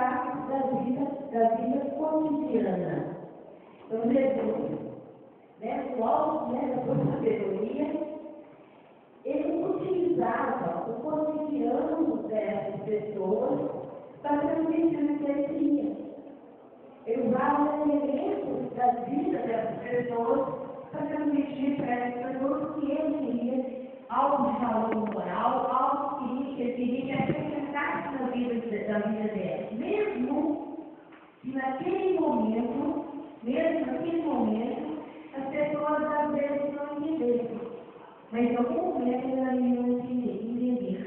parte da vida cotidiana. Então, Jesus, no alto da sua sabedoria, ele utilizava o cotidiano dessas pessoas para transmitir o que ele queria. Ele usava elementos da vida dessas pessoas para transmitir para essas pessoas o que ele queria, algo de valor moral, algo que ele queria que acrescentasse na vida delas. Mesmo que naquele momento, as pessoas às vezes não entendessem. Mas em algum momento elas iriam entender.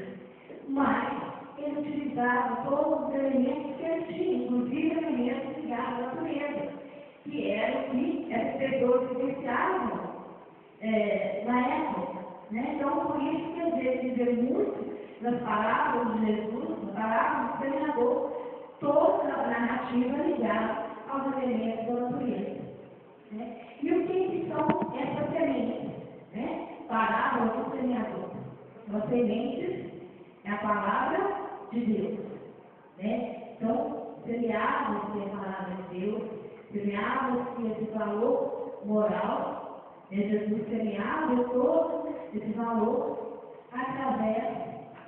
Mas ele utilizava todos os elementos que ele tinha, inclusive elementos ligados à natureza, que eram que essas pessoas vivenciavam na época. Então, por isso que às vezes vê muito nas palavras de Jesus, nas palavras do Senhor, toda a narrativa ligada aos elementos da natureza. E o que são essas sementes? Parábola do semeador. As sementes é a palavra de Deus. Então, semeados é a palavra de Deus, semeados esse valor moral, Jesus semeava todo esse valor através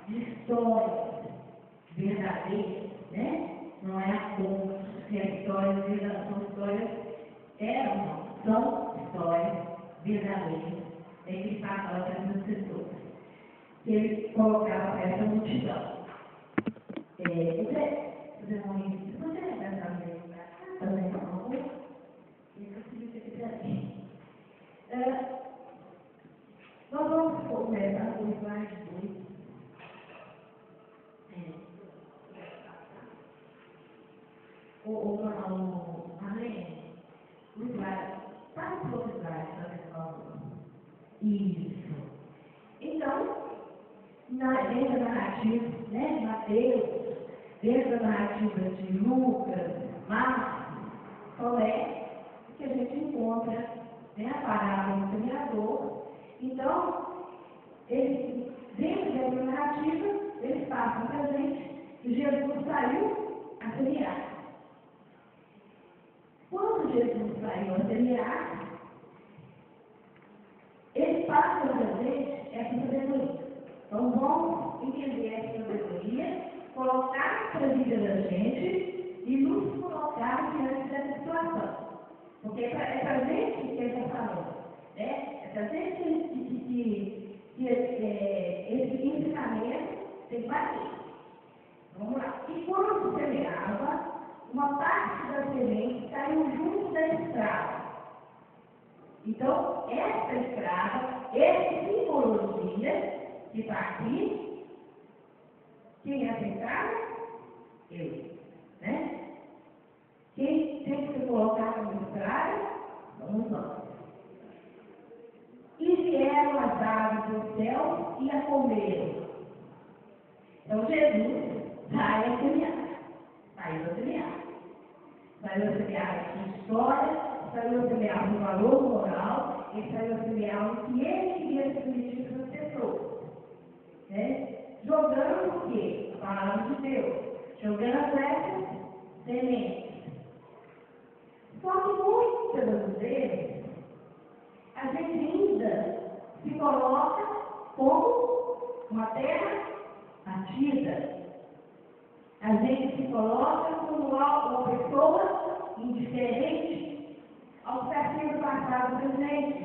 de histórias verdadeiras, Não é contos, que as histórias verdadeiras são histórias, são histórias verdadeiras. Que ele passava para essas pessoas, que ele colocava para essa multidão. Você nós vamos começar com o slide 2. Amém? O slide. Faz o outro slide para ver qual. Isso. Então, dentro da narrativa de Mateus, dentro da narrativa de Lucas, Marcos, Tomé, que a gente encontra a parábola do semeador. Então, dentro dessa narrativa, eles passam para a gente que Jesus saiu a semear. Quando Jesus saiu a semear, ele passa para a gente essa sabedoria. Então, vamos entender essa sabedoria, colocar para a vida da gente e nos colocar diante dessa situação. Porque é para a gente que ele está falando. É para a gente que esse ensinamento tem que bater. Vamos lá. E quando semeava, uma parte da semente caiu junto da estrada. Então, essa estrada, essa simbologia que está aqui, quem é essa estrada? Eu. Quem tem que ser colocado na estrada? Vamos nós. E vieram as aves do céu e a comeram. Então, Jesus sai a semear. Saiu a semear. Saiu a semear a história, saiu a semear o valor moral, e saiu a semear o que ele queria transmitir para as pessoas. Jogando o quê? A palavra de Deus. Jogando essas sementes. Só que muitas das vezes, a gente ainda se coloca como uma terra batida. A gente se coloca como uma pessoa indiferente ao que está sendo passado para a gente,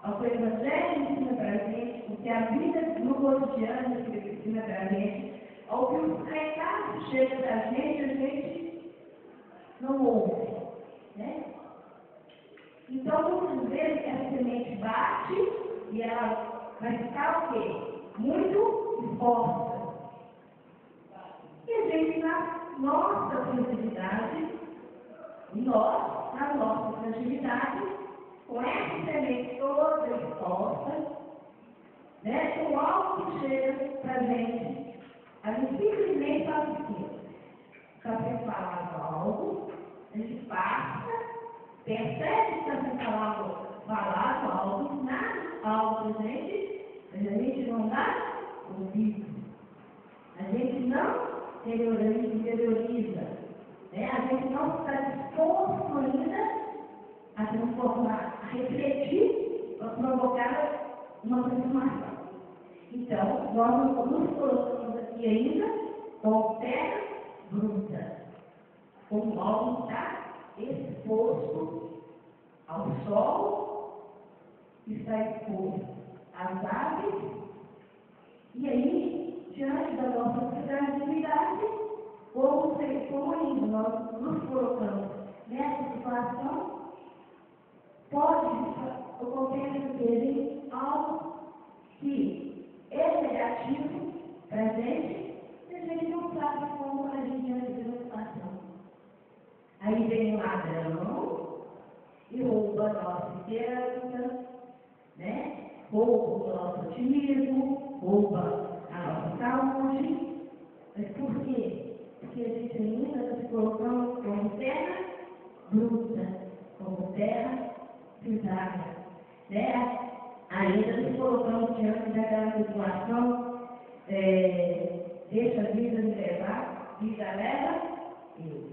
ao que o Evangelho ensina para a gente, o que a vida no cotidiano ensina para a gente, ao que os recados chegam para a gente não ouve. Então, muitas vezes, essa semente bate e ela vai ficar o quê? Muito exposta. E a gente, na nossa fragilidade, na nossa fragilidade, com essa semente toda exposta, com algo que chega para a gente, a gente simplesmente faz o quê? Está sendo falado algo, a gente passa, percebe que está sendo falado algo, nada, algo para a gente, mas a gente não dá ouvido. A gente não interioriza. Né? A gente não está disposto ainda a transformar, a refletir, a provocar uma transformação. Então, nós nos colocamos aqui ainda com terra bruta. O óleo está exposto ao sol, está exposto às aves, e aí, diante da nossa fragilidade, como ainda nós nos colocamos nessa situação, pode acontecer algo que é negativo para a gente, e a gente não sabe como a gente agir na situação. Aí vem um ladrão e rouba a nossa esperança, né? Rouba o nosso otimismo, rouba a nossa saúde. Mas por quê? Porque a gente ainda está se colocando como terra bruta, como terra pisada, né? Ainda se colocando diante daquela situação, deixa a vida me levar, vida leva, e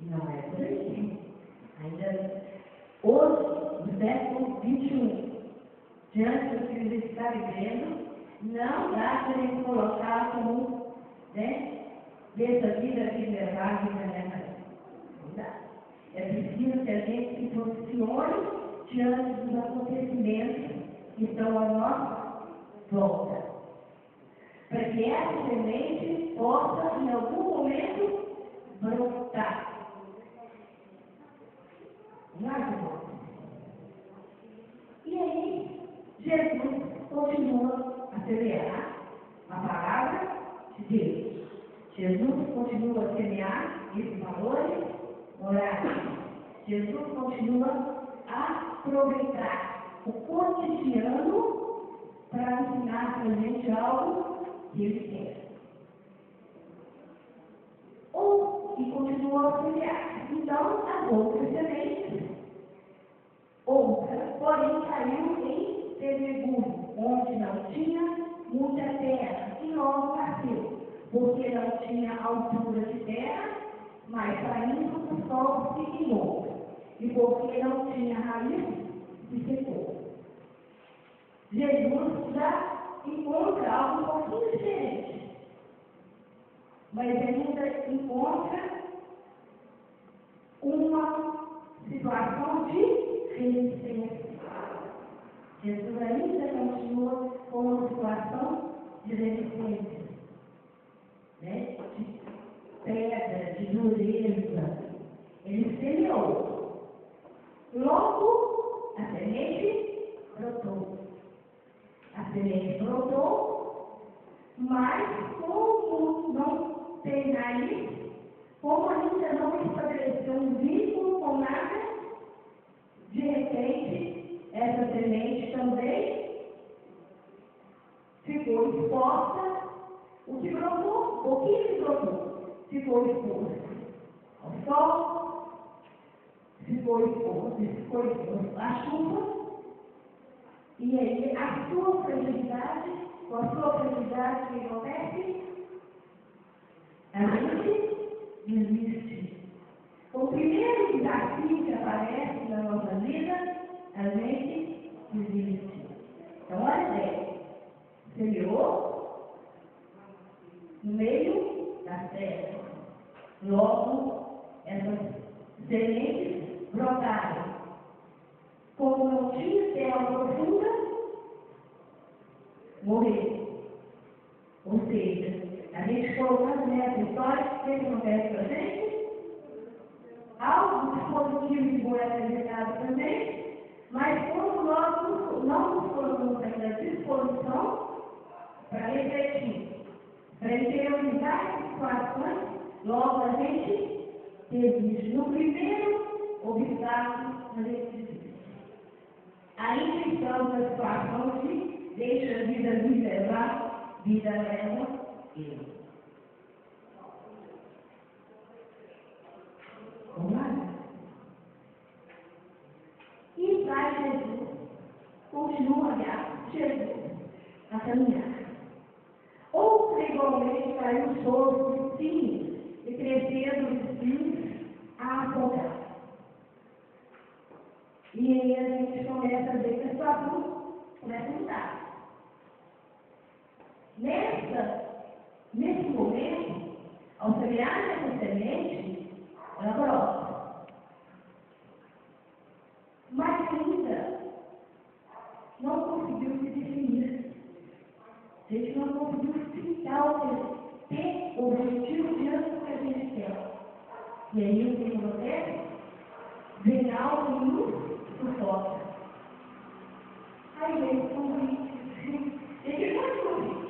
não é por aí. Ainda hoje, no século XXI, diante do que a gente está vivendo, não dá para a gente colocar como, né? Deixa a vida me levar, vida leva. Não dá. É preciso que a gente se posicione diante dos acontecimentos que estão à nossa volta, para que essa semente possa, em algum momento, brotar. Não é, irmão? E aí, Jesus continua a semear a palavra de Deus. Jesus continua a semear esses valores morais. Jesus continua a aproveitar o cotidiano para ensinar para a gente algo que ele quer. E continua a semear. Então, as outras sementes, porém, caiu em pedregulho, onde não tinha muita terra, e logo nasceu, porque não tinha altura de terra, mas saindo o sol se queimou, e porque não tinha raiz, se secou. Jesus já encontra algo um pouquinho diferente, mas ainda encontra uma situação de resistência. Jesus ainda continua com uma situação de resistência, né? De pedra, de dureza. Ele semeou. Logo, a semente brotou. A semente brotou, mas como não tem raiz, como ainda não estabeleceu um vínculo com nada, de repente, essa semente também ficou exposta. O que brotou, o pouquinho que brotou, ficou exposto ao sol, ficou exposto à chuva, e aí a sua fragilidade, com a sua fragilidade, o que acontece? A gente desiste. O primeiro desafio que aparece na nossa vida, a gente desiste. Então, olha bem, semeou no meio da terra. Logo, essas sementes brotaram. Como não tinha terra profunda, morreu. Ou seja, a gente colocando nessa história, o que acontece com a gente? Algo de positivo que foi apresentado também, mas quando nós não nos colocamos naquela disposição para refletir, para interiorizar as situações, logo a gente desiste. No primeiro obstáculo, a gente desiste. Ainda estamos na situação de deixa a vida me levar, vida leva eu. Vamos lá? E vai Jesus, continua Jesus a caminhar. Outra igualmente caiu sobre mocinhos e crescer dos espinhos a afogar. E aí a gente começa a ver que a situação começa a mudar. Nesse momento, ao semear essa semente, ela brota. Mas ainda não conseguiu se definir. A gente não conseguiu ficar ter o objetivo diante do que a gente quer. E aí o que acontece? Vem algo e nos sufoca. Aí vem o convite. E que foi o convite?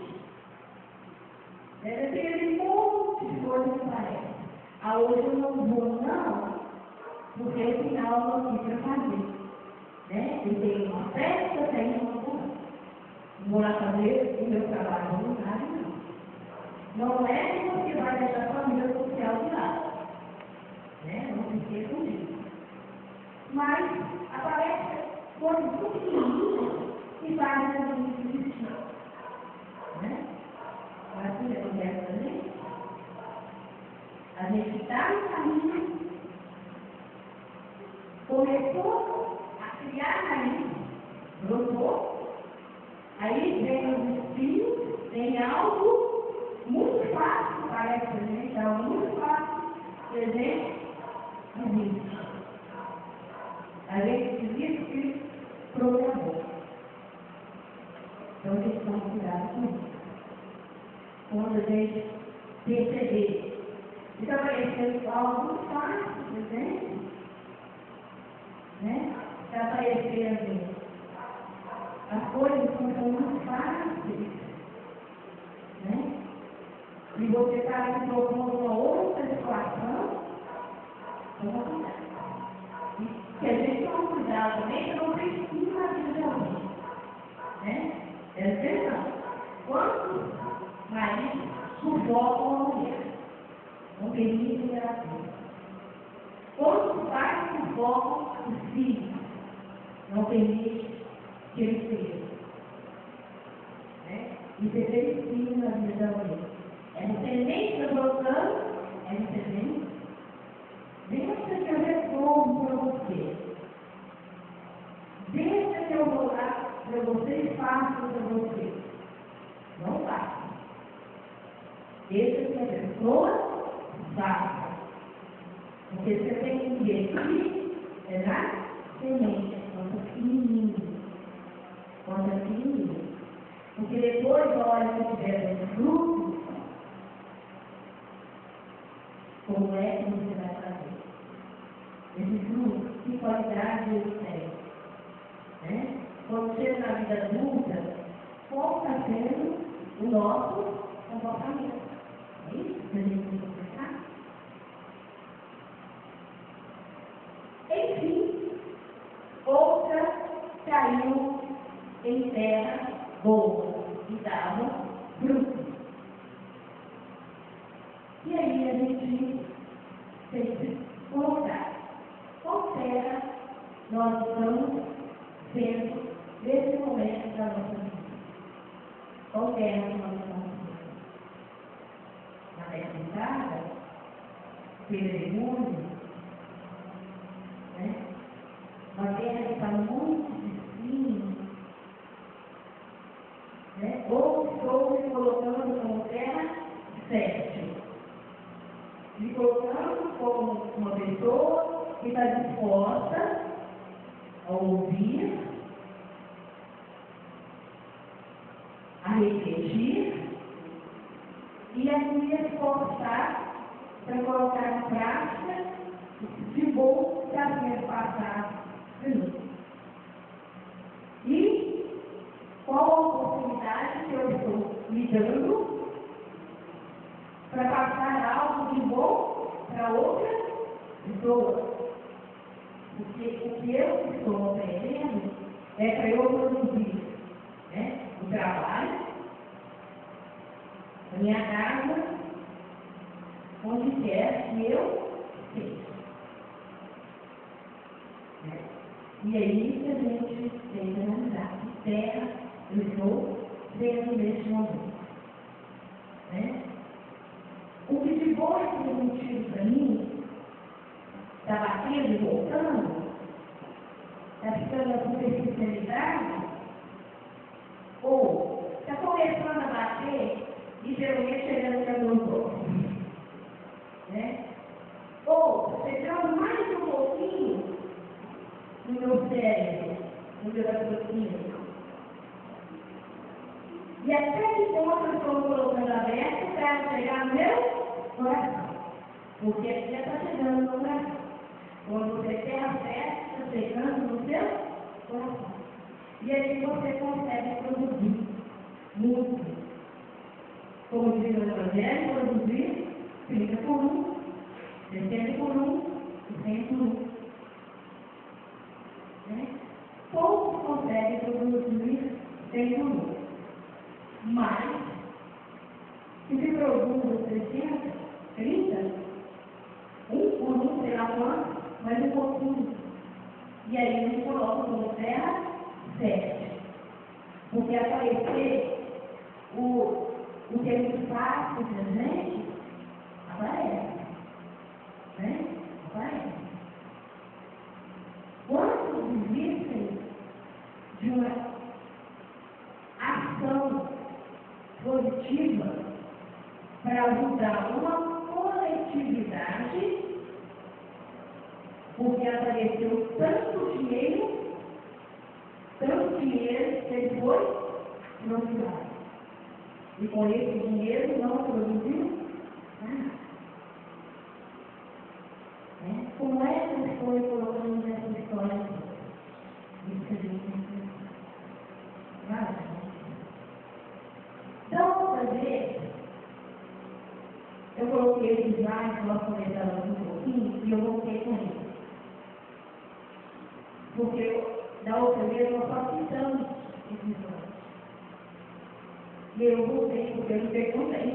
Deve ter aquele monte de coisa que parece. Hoje eu não vou, não, porque eu tenho algo aqui para fazer. Né? Eu tenho uma festa, tenho uma coisa. Vou lá fazer o meu trabalho voluntário, não. Não é que você vai deixar a família social de lado. Né? Não se esqueçam disso. Mas aparece coisas pequenininhas que fazem a gente existir. Né? Assim acontece também. A gente está no caminho, começou a criar raiz, brotou, aí vem os espinhos, vem algo muito fácil, parece a gente, algo muito fácil, que a gente desiste. A gente desiste que programou. Então a gente tem que cuidar com isso. Quando a gente perceber que está aparecendo algo muito fácil, por exemplo, né? Está aparecendo as coisas que são muito fáceis, né? E você está se propondo uma outra situação, vamos cuidar. E que a gente toma cuidado também, para não precisa na vida de alguém. Né? Presta atenção. Quantos maridos sufocam a mulher? Não permitem que ela tenha. Quantos pais sufocam os filhos? Não permitem que eles tenham. Né? Isso é perigo na vida da mulher. É no semente brotando, é no semente. Deixa que eu respondo para você. Deixa que eu vou lá para você e faço para você. Não faça. Deixa que a pessoa faça. Porque você tem que investir na semente, quando é pequenininho. Quando é pequenininho. Porque depois, na hora que tiver os frutos, como é que você vai fazer? Esse fruto, que qualidade ele tem? Né? Quando chega na vida adulta, como está sendo o nosso comportamento? É isso que a gente tem que pensar? Enfim, outra caiu em terra boa e dava fruto. E aí a gente tem que colocar qual terra nós estamos sendo nesse momento da nossa vida. Qual terra nós estamos sendo? Na terra de casa, pedregulho, né? Uma terra que está muito difícil, né? Ou estou me colocando como terra fértil, me colocando como uma pessoa que está disposta a ouvir, a refletir e a me esforçar para colocar em prática de bom que havia passado de mim. E qual a oportunidade que eu estou me dando para passar algo de bom para outra pessoa? Porque o que eu estou aprendendo é para eu produzir, né? O trabalho, a minha casa, onde quer que eu seja. Né? E é isso que a gente tem que analisar. Que terra eu estou sendo neste momento. Né? O que de bom é ter motivo para mim, está batendo e voltando, está ficando na superficialidade, ou está começando a bater e geralmente chegando para os outros, né? Ou chegando mais um pouquinho no meu cérebro, no meu raciocínio. E até que ponto eu estou colocando aberto para chegar no meu coração. Porque aqui já está chegando no coração. Quando você tem a fé, está chegando no seu coração. E aí você consegue produzir muito. Como diz o Evangelho, produzir 30 por 1, 60 por 1 e 100 por 1. Né? Poucos conseguem produzir 100 por 1. Mas, se produz 60, 30, um por um, sei lá quanto, mas um pouquinho. E aí eles colocam como terra 7. Porque aparecer o que é muito fácil para a gente, aparece. Né? Aparece. Quantos existem de uma ação positiva para ajudar uma coletividade, porque apareceu tanto dinheiro que ele foi financiado. E com esse dinheiro não produziu nada. Como é que eu estou colocando nessa história? Isso que a gente tem que pensar. Então, outra vez, eu coloquei esse slide, nós comentamos um pouquinho, e eu voltei com ele. Porque da outra vez nós só citamos esse slide. E eu voltei, porque eu não perguntei.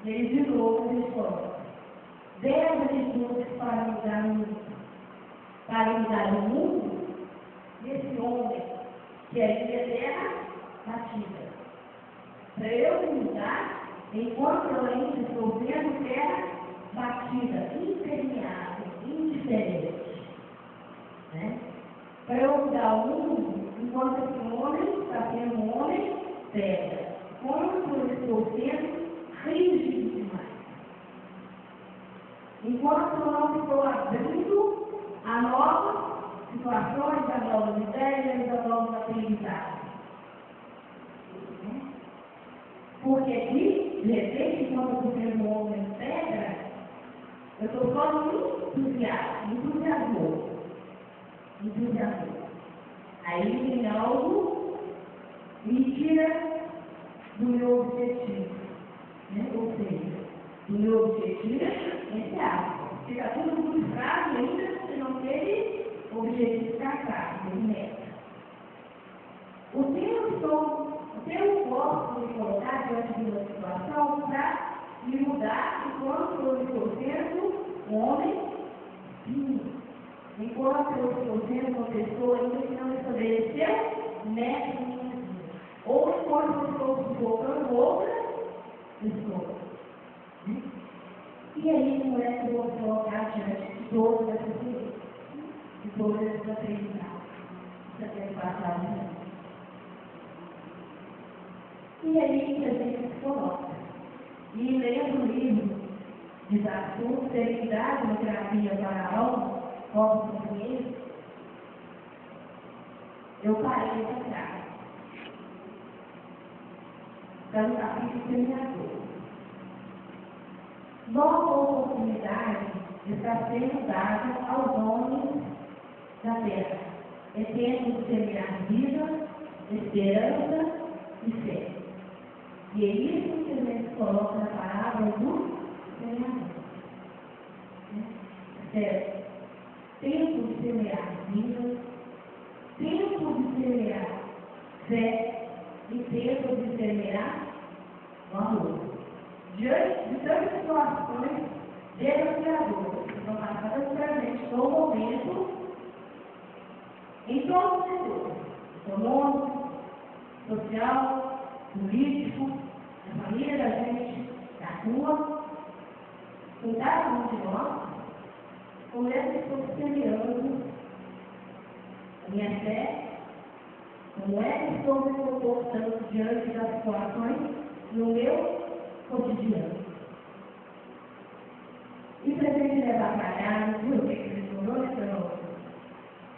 E ele de novo me falou: 10 atitudes para mudar o mundo desse homem que é de terra batida. Para eu mudar, enquanto eu ainda estou vendo terra batida, impermeável, indiferente. Né? Para eu mudar o mundo, enquanto esse homem está sendo um homem pedra. Quando eu estou sendo rígido demais. Enquanto eu não estou abrindo a novas situações, a novas ideias, a novos aprendizados. Porque aqui, de repente, quando eu estou sendo um homem pedra, eu estou só no entusiasmo. Aí vem algo que me tira do meu objetivo. Né? Ou seja, do meu objetivo é esse ato. Fica tudo frustrado ainda se não teve objetivo traçado, de meta. O que eu posso me colocar diante de uma situação para me mudar enquanto eu estou sendo um homem vivo. Enquanto eu estou sendo uma pessoa ainda que não estabeleceu meta em minha vida. Ou enquanto eu estou sufocando outras pessoas. E aí, como é que eu vou colocar diante de todas essas coisas? De todas essas aprendizagens? Isso aqui é passado. E aí que a gente se coloca. E lendo o livro Desafio, Serenidade na Terapia para a Alma, como companheiro, eu parei para trás. Está no capítulo 32. Nova oportunidade está sendo dada aos homens da terra. É tempo de semear vida, esperança e fé. E é isso que a gente coloca na palavra do semeador. Tempo de semear vida, tempo de semear fé e tempo de semear amor. Diante de tantas situações desafiadoras que estão passadas para a gente no momento, em todos os setores, econômico, social, político, na família da gente, na rua, em cada um de nós, como é que estou semeando a minha fé, como é que estou me comportando diante das situações no meu cotidiano. E para a gente levar para casa, viu? Que ele falou, né, Senhor?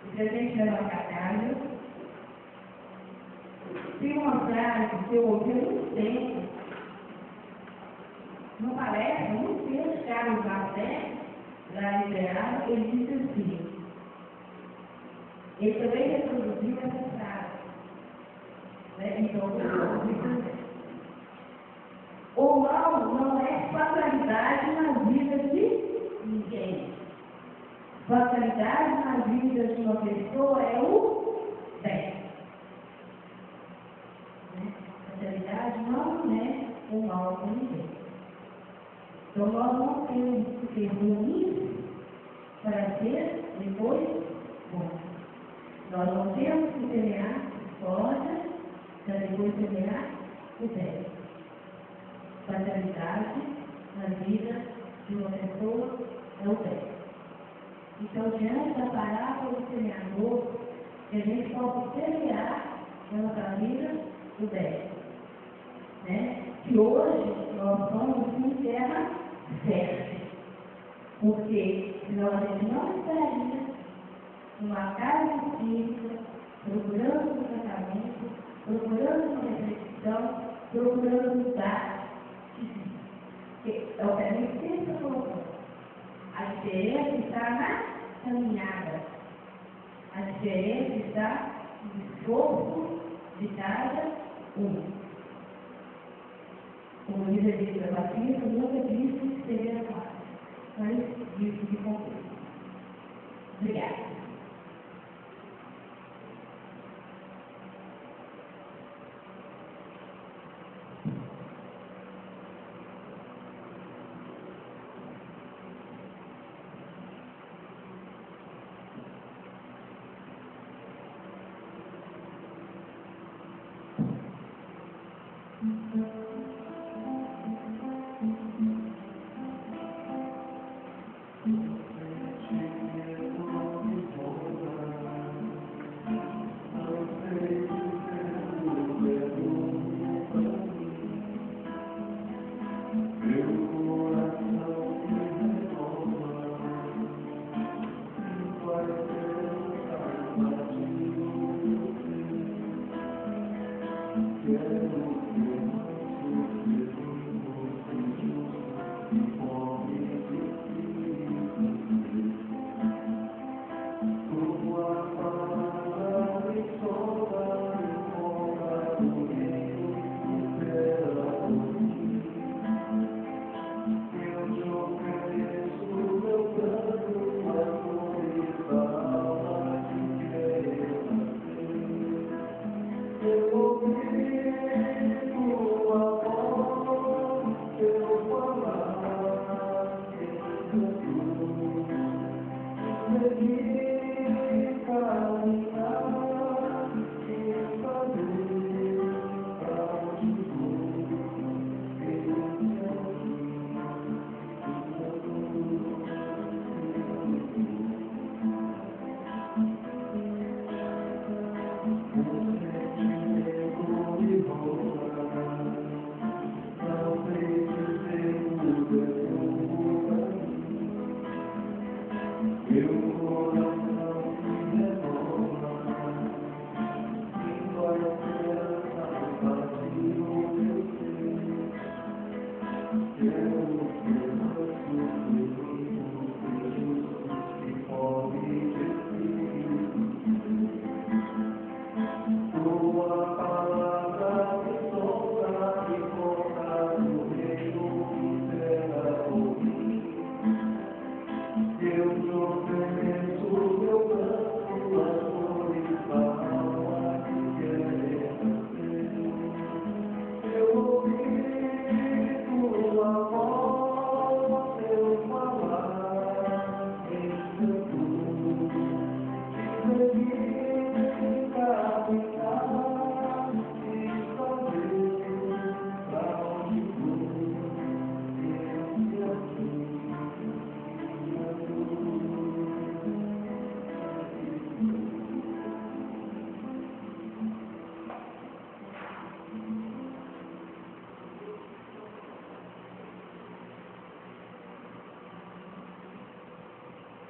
E para a gente levar para casa, tem uma frase que eu ouvi há muito tempo, não parece, há muito tempo, Carlos Marcel, lá liberado, ele disse assim, ele também reproduziu essa frase, né? Então, eu reproduzi também. O mal não é fatalidade na vida de ninguém. Fatalidade na vida de uma pessoa é o bem. Fatalidade não é o mal com ninguém. Então nós não temos que ser ruins para ser depois bons. Nós não temos que semear discórdia para depois semear o bem. Fatalidade na vida de uma pessoa é o bem. Então, diante da parábola do semeador, que a gente possa semear na nossa vida o bem. Né? Que hoje nós somos em terra fértil. Porque senão a gente não estaria numa casa espírita, procurando um tratamento, procurando uma reflexão, procurando mudar. É o que a gente sempre está colocando. A diferença está na caminhada. A diferença está no esforço de cada um. Como diz a Bíblia Batista, nunca disse que seria fácil, mas disse de cumprir. Obrigada. Eu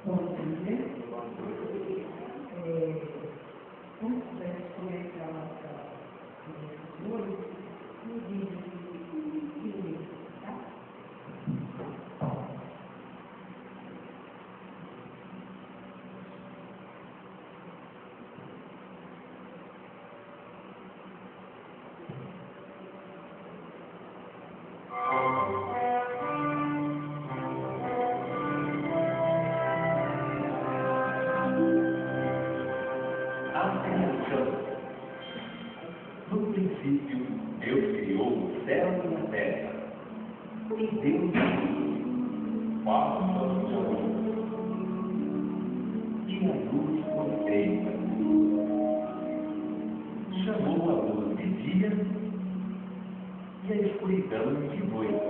Bom dia. Vamos começar a nossa hoje no vídeo de tá? No princípio, Deus criou o céu e a terra. E Deus disse: faça a luz. E a luz foi feita. Chamou a luz de dia e a escuridão de noite.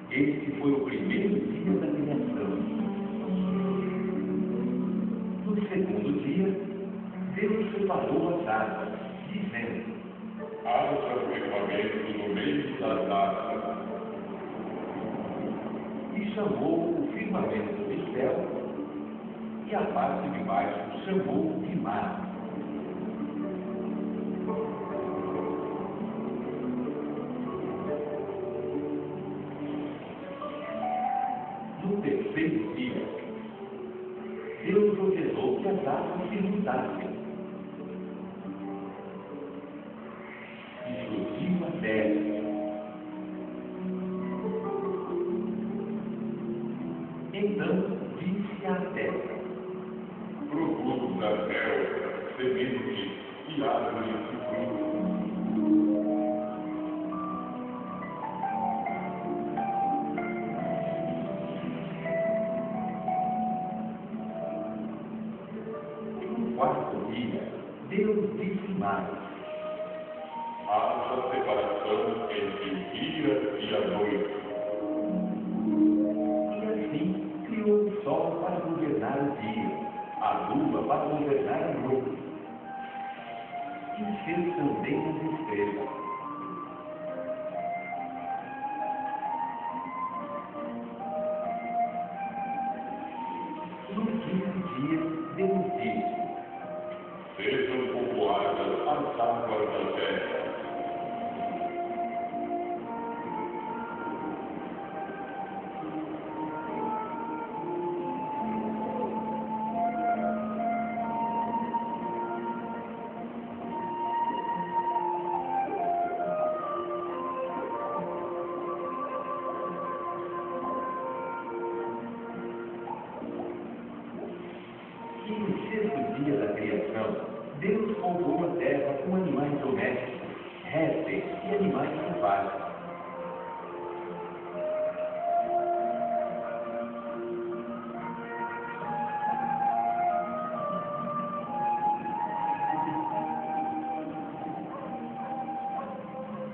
Este foi o primeiro dia da criação. No segundo dia, Deus separou as águas, dizendo: haja firmamento no meio das águas. E chamou o firmamento de céu, e a parte de baixo chamou de mar. No terceiro dia, Deus ordenou que as águas se juntassem. E surgiu a terra. Então disse a terra: produz da terra sementes e árvores de fruto. No quarto dia, Deus disse mais: haja separação entre o dia e a noite. E assim criou o sol para governar o dia, a lua para governar a noite. E fez também as estrelas. No quinto dia, Deus disse: sejam povoadas as águas da terra. E no sexto dia da criação, Deus povoou a terra com animais domésticos, répteis e animais selvagens.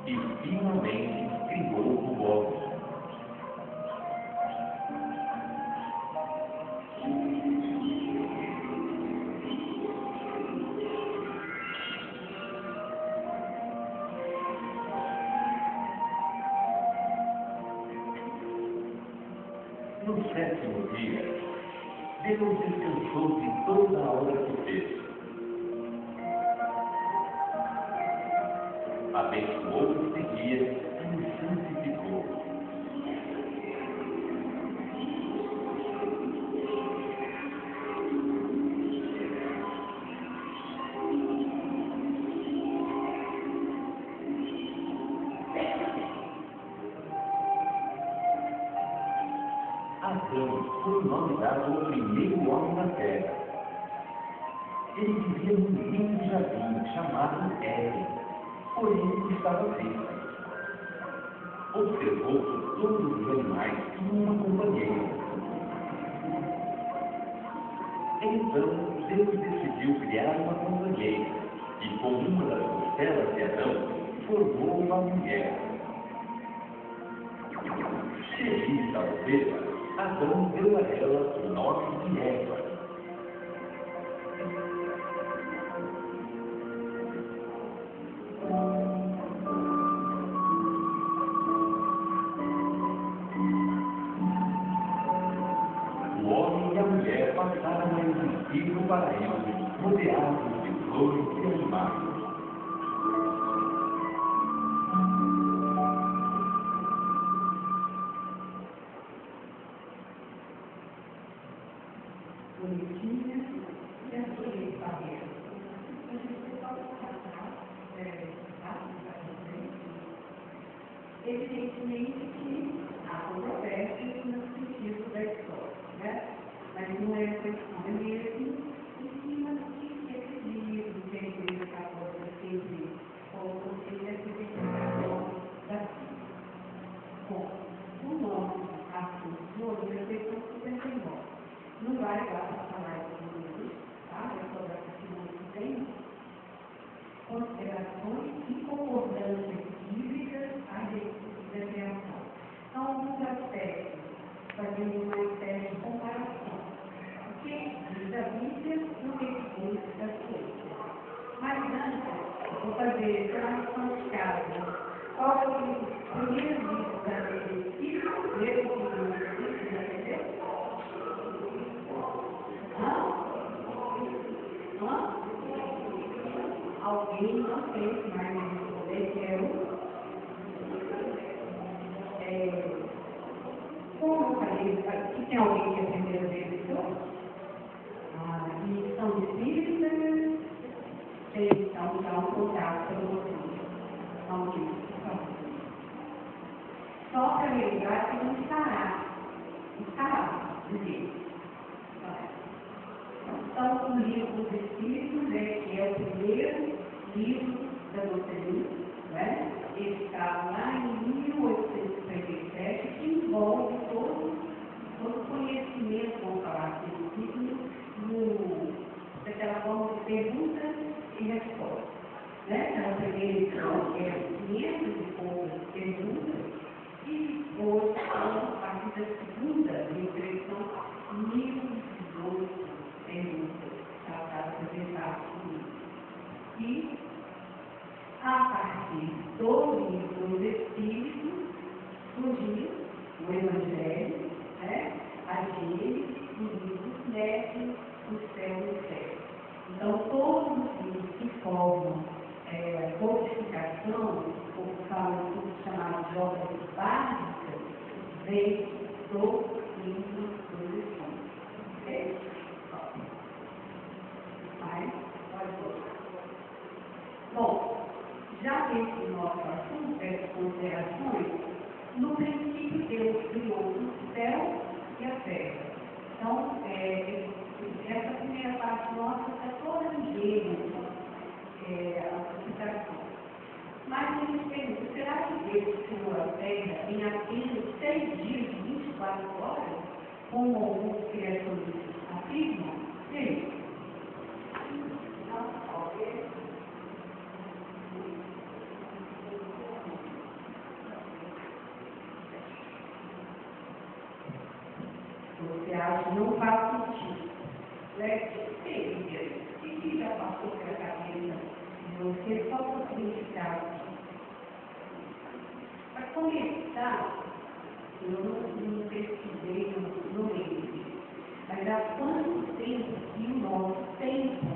E finalmente criou o homem. No sétimo dia, Deus descansou de toda a obra que fez. Abençoou este dia e o santificou. Adão foi o nome dado ao primeiro homem na terra. Ele vivia num lindo jardim chamado Éden, porém estava triste. Observou que todos os animais tinham uma companheira. Então Deus decidiu criar uma companheira e com uma das costelas de Adão formou uma mulher. Feliz da ovelha, Adão deu a ela o nome de Eva. livro para eles, rodeados de flores e animais. Bonitinha, e a sua família. A gente pode passar, evidentemente que há controvérsias no sentido da história, né? Mas não é questão mesmo em cima do que esse livro, que a Igreja Católica sempre colocou sempre essa identificação da vida. Bom, o nosso assunto hoje é a questão 59. Não vai dar para falar de livros, tá? É sobre a questão que tem considerações e concordâncias bíblicas a respeito da criação. Então, alguns aspectos, fazendo uma espécie de comparação. O que diz a Bíblia no respeito da ciência. Mas antes, vou fazer uma lição de casa. Qual foi o primeiro livro da Bíblia? Primeiro livro da Bíblia, já entendeu? Alguém não tem mais responder, que como eu falei, se tem alguém que aprendeu a ler isso? E são espíritas, então dá um contato para vocês. Só para lembrar que não estará, dizer. Então, o livro dos Espíritos, que é o primeiro livro da doutrina, né? Ele está lá em 1857, que envolve todo o conhecimento, vamos falar assim, daquela forma de perguntas e respostas. Né? Aquela primeira edição, que é 500 e poucas perguntas, e depois, a partir da segunda edição, 1018 perguntas para apresentar comigo. E, a partir do livro dos Espíritos, surgiu o Evangelho, né? A Gênesis, o livro dos Médios, o Céu e o Céu. Então, todos os livros que formam codificação, ou chamados de obras básicas, vêm do livro dos Espíritos. Ok? Bom, já dentro do nosso assunto, essas considerações, no princípio Deus criou o céu e a terra. Então, essa primeira parte nossa está toda em gênero, a citação. Mas a gente pergunta, será que Deus criou a terra em apenas 6 dias e 24 horas, como alguns criaturas afirmam? Sim. Você acha que não faz sentido, né? E que já passou pela cabeça de você só para significar? Para começar, eu não pesquisei no meio, mas há quanto tempo que o nosso tempo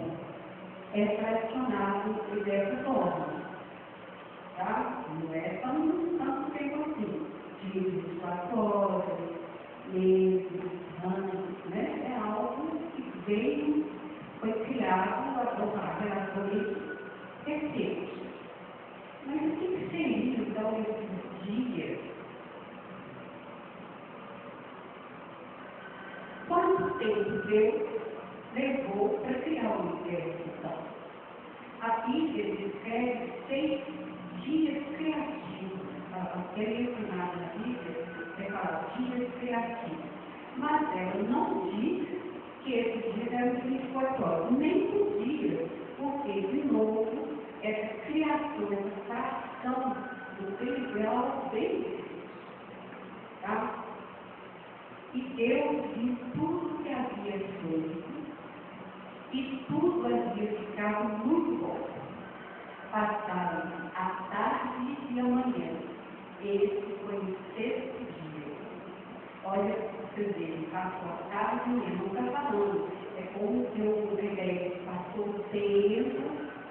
é fracionado dessa forma? Tá? Não é tanto tempo assim, de 24 horas, meses, anos, né? É algo que veio, foi criado relações recentes. Mas o que seria, então, esses dias? Quanto tempo Deus levou para criar o universo, então? A Bíblia descreve 6 dias criativos. O que é mencionado na Bíblia é falar dias criativos. Mas ela não diz que esses dias eram 24 horas, nem por dia, porque, de novo, essa criação, essa fração do tempo é algo bem difícil. Tá? E Deus viu tudo que havia feito, e tudo havia ficado muito bom. Passaram a tarde e a manhã. Esse foi o 6º dia. Olha, você vê, a sua casa e ele não está falando. É como se o bebê passou o tempo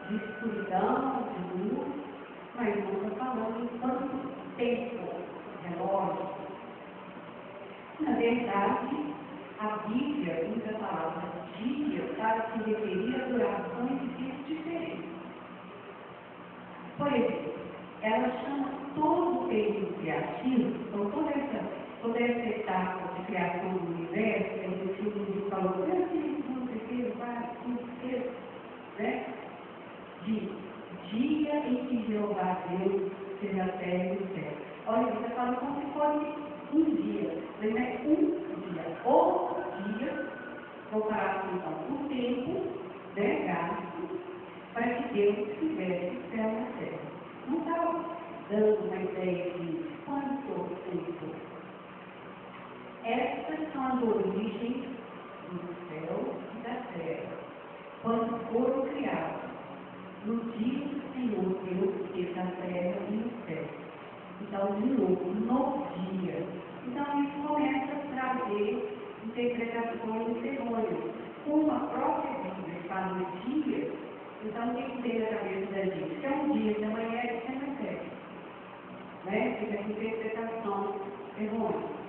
de escuridão, de luz, mas não está falando em quanto tempo, relógio. Na verdade, a Bíblia usa a palavra dia para se referir a durações de tempos diferentes. Por exemplo, ela chama todo o período criativo, então toda essa etapa de criação do universo, que o filme falou, segundo, terceiro, quarto, quinto, sexto, né? De dia em que Jeová Deus fez a terra e o céu. Olha, você fala como se fosse um dia, mas não é um dia, outro dia, comparado então com o tempo, né, gasto, para que Deus fizesse o céu e a terra. Não estava dando uma ideia de quanto tempo. Essas são as origens do céu e da terra, quando foram criados, no dia que o Senhor Deus fez a terra e o céu. Então, de novo, no dia. Então, isso começa a trazer interpretações errôneas. Como a própria Bíblia fala no dia, então o que tem na cabeça da gente? Que é um dia, de amanhã é de sempre. Né? Fica essa interpretação errônea.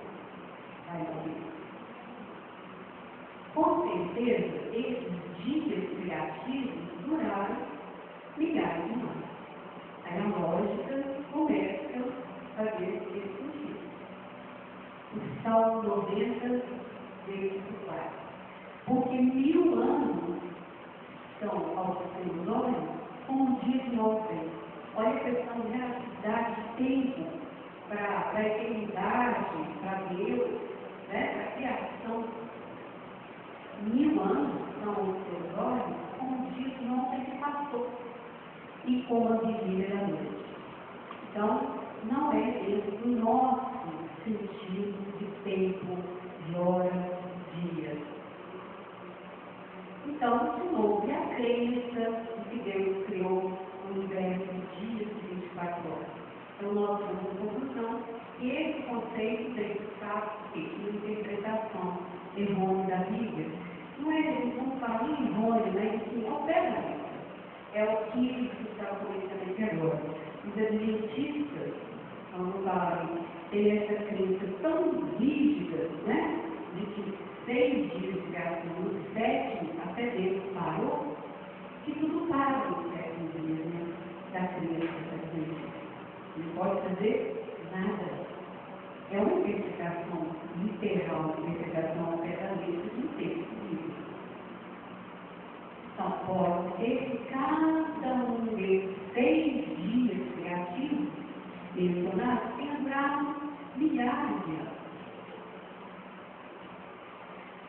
Com certeza, esses dias criativos duraram milhares de anos. Aí a lógica começa a ver esse sentido. O Salmo 90, versículo 4. Porque 1000 anos são aos seus olhos como um dia de ontem. Olha a questão de relatividade de tempo para a eternidade, para Deus, né? Para a criação. 1000 anos são aos seus olhos como um dia de ontem que passou. E como a vigília da noite. Então, não é esse o nosso sentido de tempo, de horas, dias. Então, de novo, e a crença de que Deus criou o universo de dias de 24 horas. Então, nós temos a conclusão que esse conceito tem uma interpretação errônea da Bíblia. Não é, não fala em errônea, mas sim opera. É o que está começando aqui agora. Os adventistas, vamos falar, têm essa crença tão rígida, né? De que 6 dias de graça no 7, até Deus parou, que tudo para no 7º dia, né? Da crença da crença. Não pode fazer nada. É uma interpretação literal, uma interpretação pedagógica de um texto bíblico. Então, pode ser que cada um desses 6 dias criativos mencionados tenha durado milhares de anos.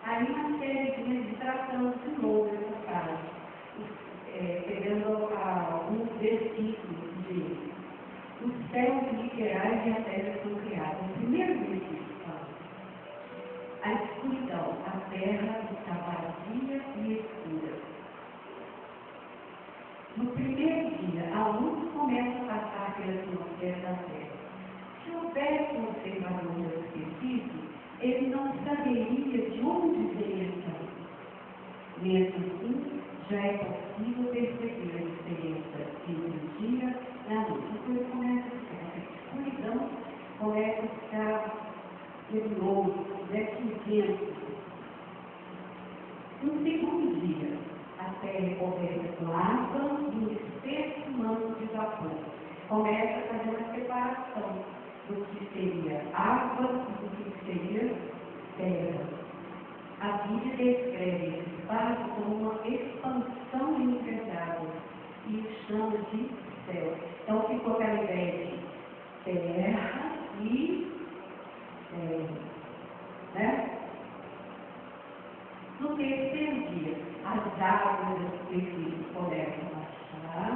Aí uma série de vezes tratando de novo essa frase, pegando alguns versículos de os céus literais e a terra são criados. O primeiro versículo fala: a escuridão, a terra está vazia e escura. No primeiro dia, a luz começa a passar pela atmosfera da Terra. Se houvesse um observador específico, ele não saberia de onde veio essa luz. Mesmo assim, já é possível perceber a diferença entre o dia e a noite. A coisa começa a ficar, a escuridão começa a ficar nebuloso, cinzento. No segundo dia, a terra é coberta com água e um espesso manto de vapor. Começa a fazer uma separação do que seria água e do que seria terra. A Bíblia descreve esse espaço como uma expansão integrável e o chama de céu. Então ficou aquela ideia de terra e né? No terceiro dia, as águas da superfície começam a baixar,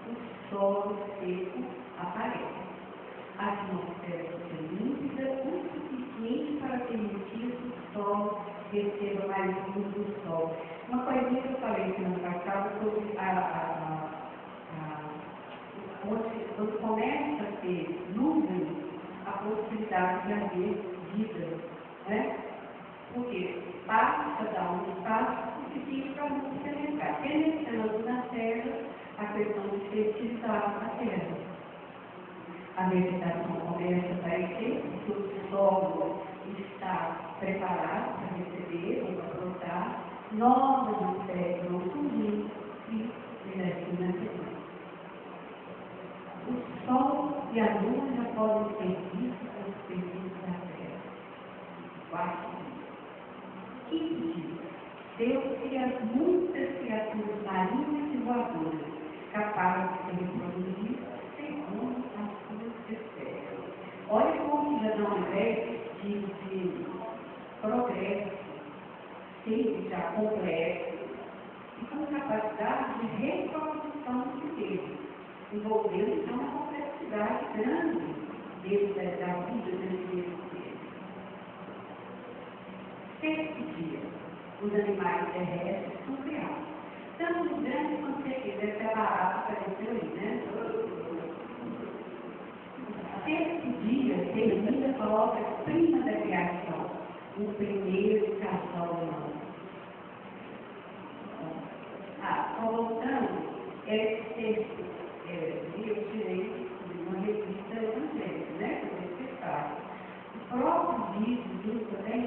o solo seco aparece. A atmosfera fica límpida o suficiente para permitir que o sol receba mais luz do sol. Uma coisinha que eu falei semana passada sobre quando começa a ter nuvens, a possibilidade de haver vida, né? porque passa, dá um espaço suficiente para não penetrar. Penetrando na terra, a questão de fertilizar a terra. A vegetação começa a aparecer, porque o solo está preparado para receber ou para brotar novas espécies vão surgindo e assim na sequência. O sol e a lua já podem ser vistos como serviços da terra. Quarto dia. Quinto dia. Deus cria muitas criaturas marinhas e voadoras, capazes de se reproduzir segundo as suas espécies. Olha como já dá uma ideia de progresso, sempre já complexo, e com capacidade de reprodução de Deus, envolvendo então uma complexidade grande dentro da vida desse mesmo ser. Sexto dia, os animais terrestres são criados. Tanto grandes quanto pequenos, deve ser barato para apareceu aí, né? Sexto dia termina a obra-prima da criação, o primeiro casal humano. Voltando, esse texto eu tirei de uma revista evangélica, né? Os próprios vídeos também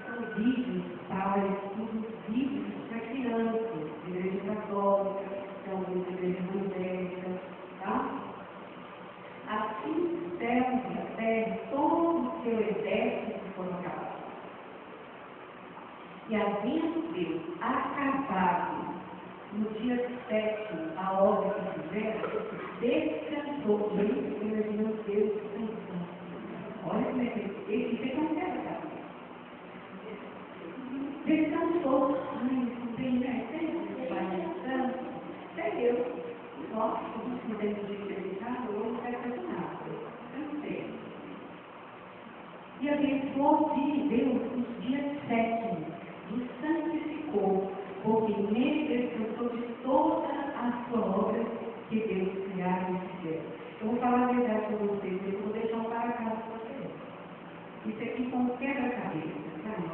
são vídeos para estudos bíblicos para crianças, igreja católica, algumas igrejas evangélicas, tá? Assim os céus e a terra, todo o seu exército foram acabados. E havendo Deus acabado no dia 7 a obra que fizeram, descansou. Gente, imagina Deus descansando. Olha como é que ele não quer acabar. Descansou. Ai, não tem ideia. Vai descansar. É Deus. Nós, como podemos acreditar, hoje não vai fazer nada. Cansei. E abençoou Deus os dias 7. E santificou, porque nele descansou de toda a sua obra que Deus criara e fizer. Eu vou falar a verdade para vocês, eu vou deixar um parágrafo para vocês. Isso aqui com quebra-cabeça, sabe?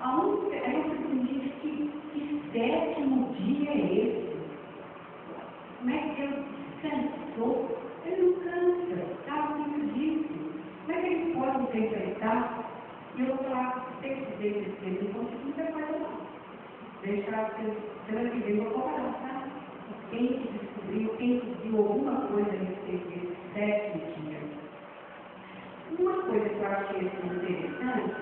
Aí eu perguntei que sétimo dia é esse? Como é que Deus descansou? Ele não cansa, estava muito disso. Como é que ele pode interpretar? E eu vou falar tem que ver esse tempo, não consigo coisa não. Deixar semana que vem eu vou falar, tá? Quem descobriu, quem viu alguma coisa a respeito desse sétimo dia. Uma coisa que eu achei interessante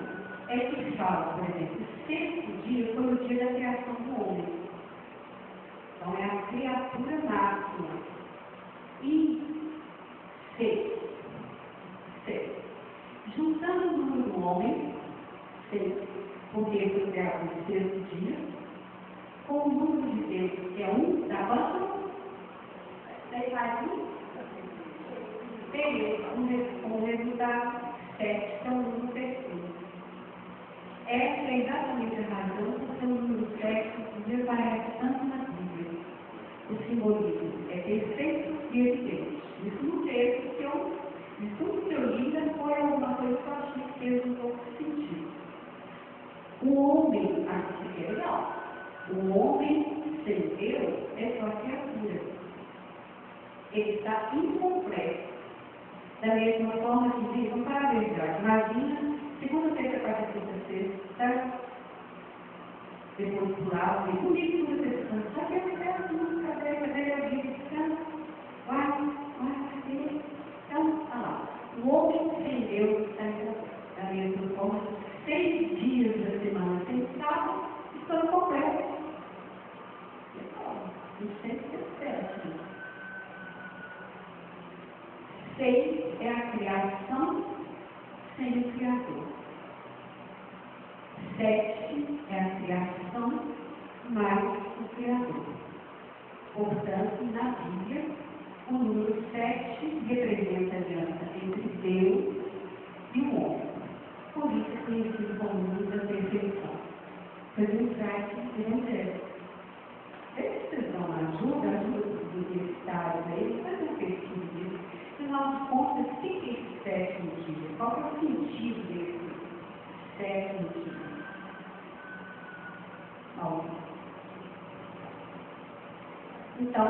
é que fala, por exemplo, o sexto dia foi o dia da criação do homem. Então é a criatura máxima. E seis. Juntando o número do homem, 6, porque foi criado no sexto dia, com o número de Deus, que é 1, dá quanto? 6 mais 1? Beleza, um resultado 7, que é o número perfeito. Essa é exatamente a razão porque o número 7 que aparece tanto na Bíblia. O simbolismo é perfeito e evidente. Isso no texto que eu li ainda foi alguma coisa que eu achei que fez um pouco de sentido. O homem, acho que é legal. O homem sem Deus é só criatura. Ele está incompleto. Da mesma forma que diz, vamos para a verdade. Imagina, segunda, terça, quarta, quinta, sexta, depois plural, e por isso você descansa. Só que eu quero tudo, cadê a vida? Descansa. Vai, cadê? Então, olha lá. O homem sem Deus está incompleto. Da mesma forma, 6 dias da semana sem sábado estão completos. Não sei se é certo. 6 é a criação sem o Criador. 7 é a criação mais o Criador. Portanto, na Bíblia, o número 7 representa a aliança entre Deus e o homem. Por isso, conhecido como o número da perfeição. Foi um site evangélico. Vocês dão ajuda dos universitários aí, faz uma pesquisa disso. Afinal de contas, o que é esse sétimo dia? Qual é o sentido desse? século XXI. Então,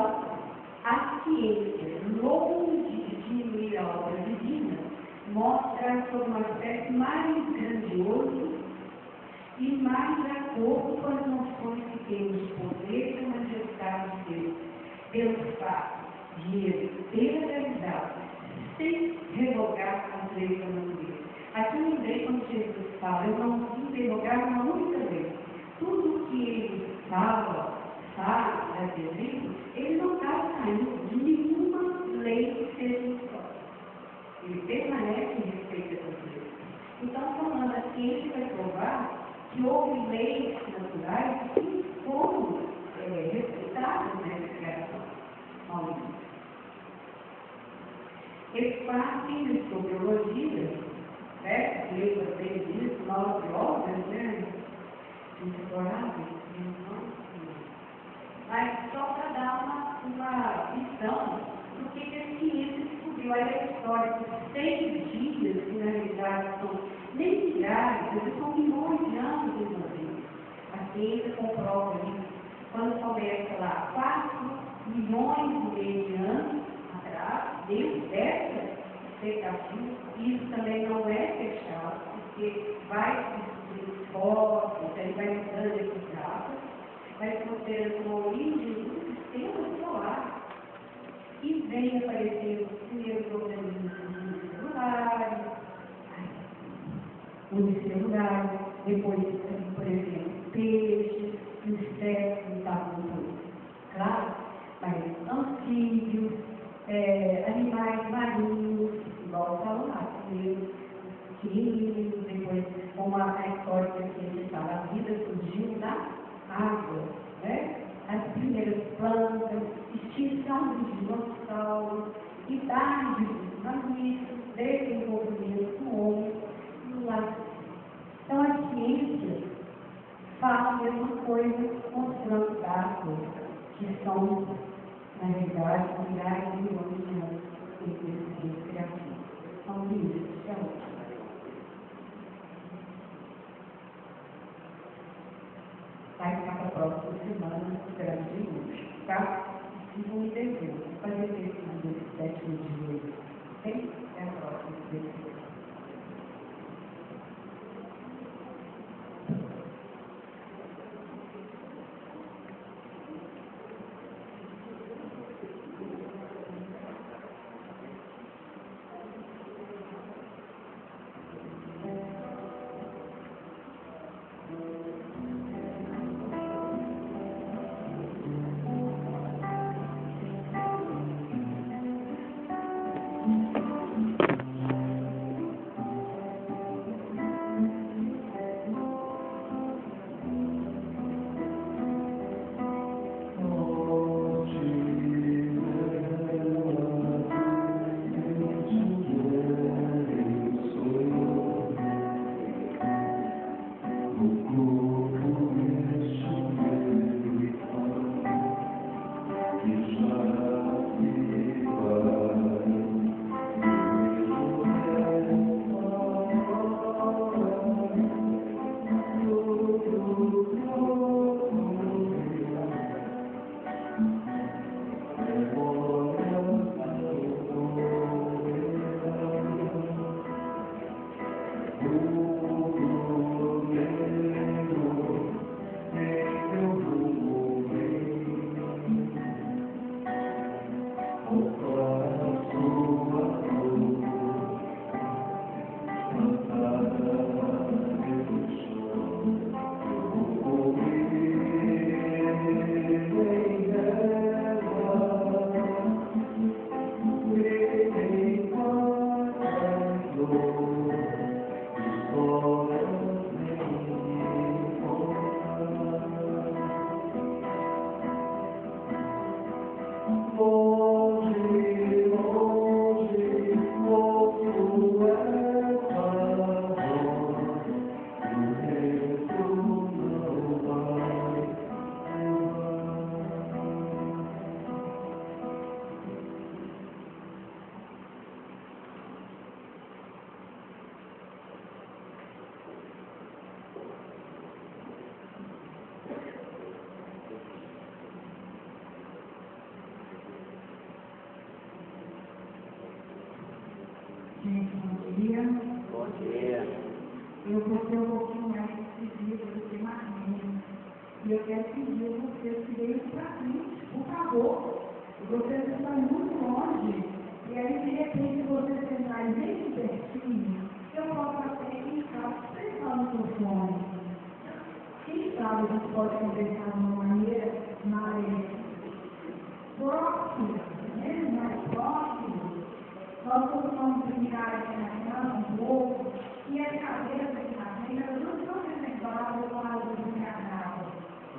a ciência, longe de diminuir a obra divina, mostra sobre um aspecto mais grandioso e mais de acordo com as noções que temos poder de manifestar de Deus, pelo fato de ter realizado, sem revogar as leis da natureza. Aqui eu lembrei quando Jesus fala, eu não vim revogar uma única vez. Tudo que ele fala, faz, ele não está saindo de nenhuma lei que seja histórica. Ele permanece em respeito a essas leis. Então, falando a ciência vai provar que houve leis naturais que foram respeitadas nessa criação. Eles partem de sobriologia, certo? Leis bem disso, novas obras, né? Inexploráveis, mas só para dar uma visão do que a ciência descobriu. Aí a história dos 6 dias, que na realidade são nem milhares, são milhões de anos de vida. A ciência comprova isso. Quando começa lá 4 milhões e meio de anos atrás, dentro dessa expectativa, isso também não é fechado, porque vai se descobrir fósseis, aí vai mudando esses dados, vai considerando uma origem do sistema solar. E vem aparecendo os primeiros organismos unicelulares, depois, por exemplo, peixes, insetos e tal, claro, mas anfíbios, animais marinhos, igual falam lá, primeiros pequenininhos, depois, como a história que a gente fala, a vida surgiu na água, né? As primeiras plantas, extinção dos dinossauros, idade dos mamíferos, desenvolvimento do homem, lá. Então a ciência fala a mesma coisa mostrando dados que são, na verdade, milhares de milhões de anos de criação. São isso, vai ficar para a próxima semana, grande de hoje, tá? E vou entender, vou fazer esse número de 7 de hoje. Ok? Até a próxima semana. dia. Bom dia. Eu vou ser um pouquinho mais decisiva do que Marlinhos. E eu quero pedir a vocês que venham para frente, por favor. Vocês estão muito longe. E aí, de repente, vocês entrarem bem pertinho, eu posso até, quem sabe, prestar o microfone. Quem sabe a gente pode conversar de uma maneira mais próxima, né? Mais próxima. Nós costumamos brincar aqui na casa um pouco, e as cabeças aqui na frente, elas não são reservadas para o desencarnado.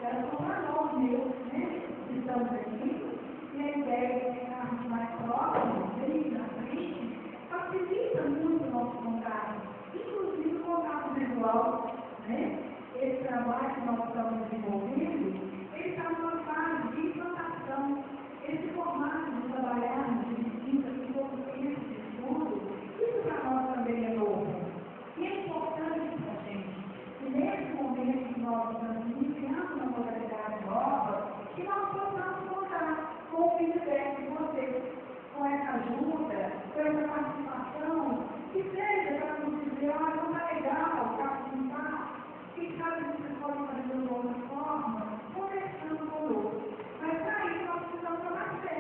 Elas são para nós mesmos, né? Que estamos aqui, e a ideia de ficarmos mais próximos, bem na frente, facilita muito o nosso contato, inclusive o contato visual, né? Esse trabalho que nós estamos desenvolvendo, ele está numa fase de implantação. Esse formato de trabalharmos de distintas filosofia de estudo, isso para nós também é novo. E é importante para a gente, que nesse momento que nós estamos iniciando uma modalidade nova, que nós possamos contar com o feedback de vocês, com essa ajuda, com essa participação, que seja para nos dizer, olha, não está legal, participar, quem sabe a gente pode fazer de uma outra forma, conversando conosco. Mas para isso nós precisamos ter mais fé,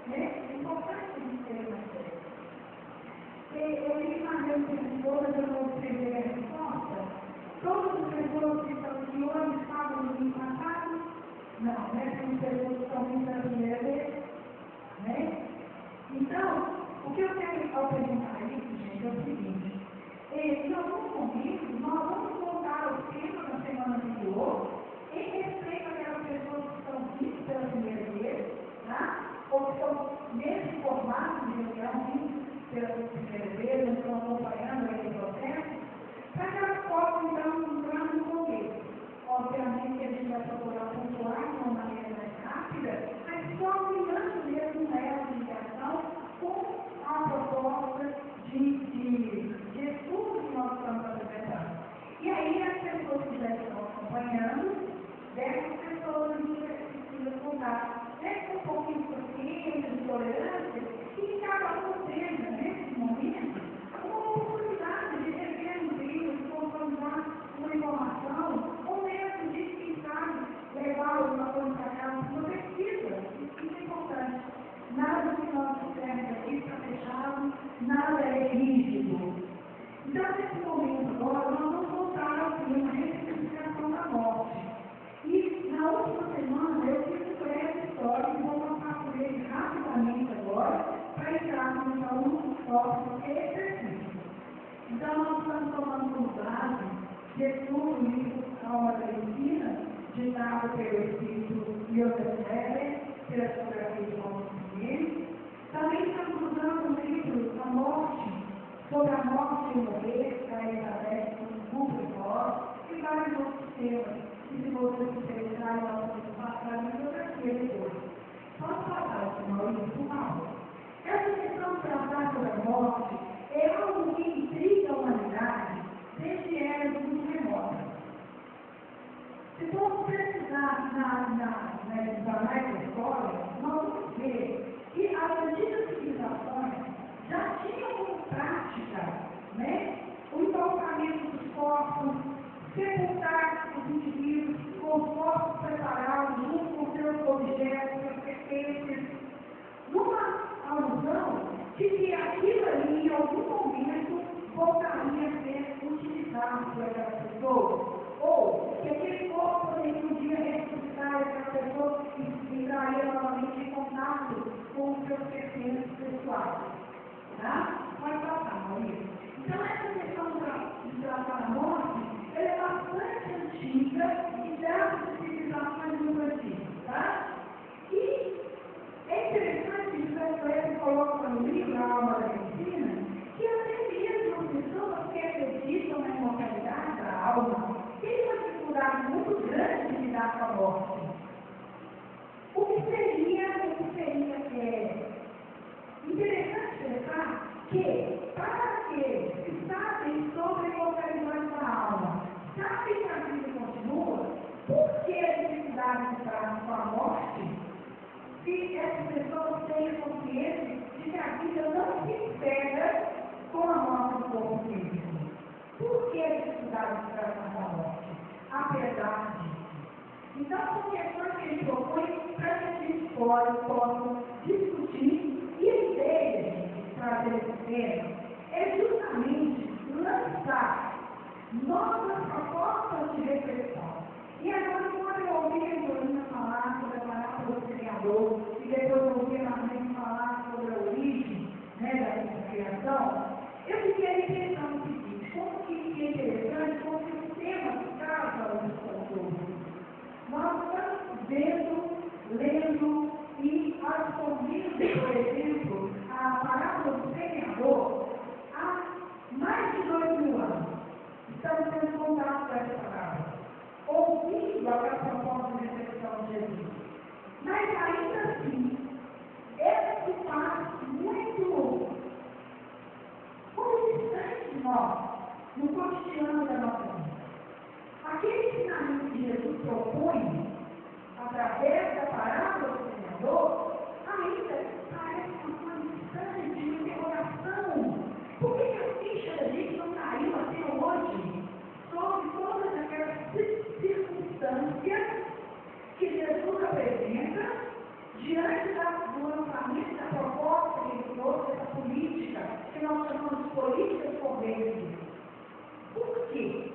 né? É importante a gente ter mais fé. Eu li uma vez que todas eu vou escrever a resposta. Todas as pessoas que estão aqui hoje estavam no ano passado? Não, né? São pessoas que estão vindo pela primeira vez, né? Então, o que eu quero ao perguntar isso, gente, é o seguinte. Em alguns momentos, nós vamos voltar ao tema da semana anterior, em respeito àquelas pessoas que estão vindo pela primeira vez, tá? Ou que estão nesse formato de reunião, vindo pela primeira vez, ou estão acompanhando esse processo, para que elas possam, então, entrar no contexto. Obviamente que a gente vai procurar pontuar de uma maneira mais rápida, mas só criando mesmo essa ligação com a proposta de estudo que nós estamos apresentando. E aí as pessoas que já estão acompanhando, dessas pessoas a gente precisa contar, com um pouquinho de paciência, de tolerância, e que cada um tenha, nesse momento, uma oportunidade de rever um livro, de consolidar uma informação, ou mesmo de, quem sabe, levar alguma coisa para casa, não precisa, isso é importante. Nada que nós fizermos aqui está fechado, nada é rígido. Então, nesse momento agora, nós vamos voltar ao tema ressignificação da morte. E na última semana eu fiz um breve histórico e vou passar por ele rapidamente agora, para entrarmos então no tópico específico. Então, nós estamos tomando como base de estudo o livro Alma da Medicina, ditado pelo espírito Joseph Weber, pela fotografia de Monte. Também estamos usando o livro A Morte, sobre a morte e morrer, da Elizabeth Kubler-Ross, e vários outros temas, que se vocês se interessarem, nós vamos passar a bibliografia depois. Posso passar aqui, Maurício, por favor? Essa questão de tratar sobre a morte é algo que intriga a humanidade desde eras muito remotas. Se formos pesquisar nas anais da história, nós vamos ver que as antigas civilizações já tinham como prática, né, o embalsamento dos corpos, sepultar os indivíduos com os corpos preparados junto com seus objetos, seus pertences, numa alusão de que aquilo ali, em algum momento, voltaria a ser utilizado por aquela pessoa, ou que aquele corpo poderia ressuscitar aquela pessoa e entraria novamente em contato com os seus pertences pessoais. Tá? Pode passar, Maurício. Então, essa questão de tratar a morte, ela é bastante antiga e dessas civilizações muito antigas, tá? E é interessante que o Joseph coloca no livro A Alma da Medicina, que até mesmo as pessoas que acreditam na imortalidade da alma têm uma dificuldade muito grande de lidar com a morte. O que seria interessante pensar que, para que se sabem sobre a imortalidade da alma, sabem que a vida continua, por que a dificuldade de lidar com a morte? Se essas pessoas têm consciência de que a vida não se encerra com a morte do corpo físico. Por que a dificuldade de tratar da morte? Apesar disso. Então, são questões que ele propõe para que a gente possa discutir, e a ideia de trazer esse tema é justamente lançar novas propostas de reflexão. E agora, quando eu ouvi a Angelina falar sobre a parábola do Criador, e depois eu ouvi a Marlene falar sobre a origem, né, da criação, eu fiquei pensando o seguinte: como que é interessante, como que o tema casa os conteúdos. Nós estamos vendo, lendo e absorvendo, por exemplo, a parábola do semeador há mais de 2000 anos. Estamos tendo contato com essa parábola, ouvindo aquela proposta de reflexão de Jesus. Mas ainda assim, ela se faz muito distante de nós, no cotidiano da nossa vida. Aquele ensinamento que Jesus propõe, através da parábola do semeador, ainda parece uma coisa distante, de uma interrogação. Por que a ficha da gente não caiu até hoje sobre todas aquelas circunstâncias que Jesus apresenta diante do lançamento da proposta que ele trouxe, essa política, que nós chamamos de política de poder? Por quê?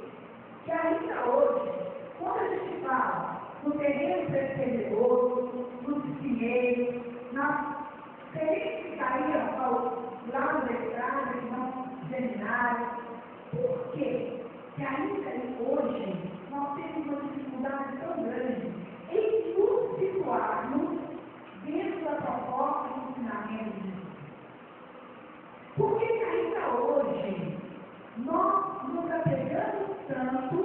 Que ainda hoje, quando a gente fala no terreno precededor, nos espinheiros, nas sementes que caíram ao lado da estrada, que não germinaram, por quê? Que ainda hoje nós temos uma dificuldade tão grande em nos situarmos dentro da proposta do ensinamento de Jesus. Por que ainda hoje nós nos apegamos tanto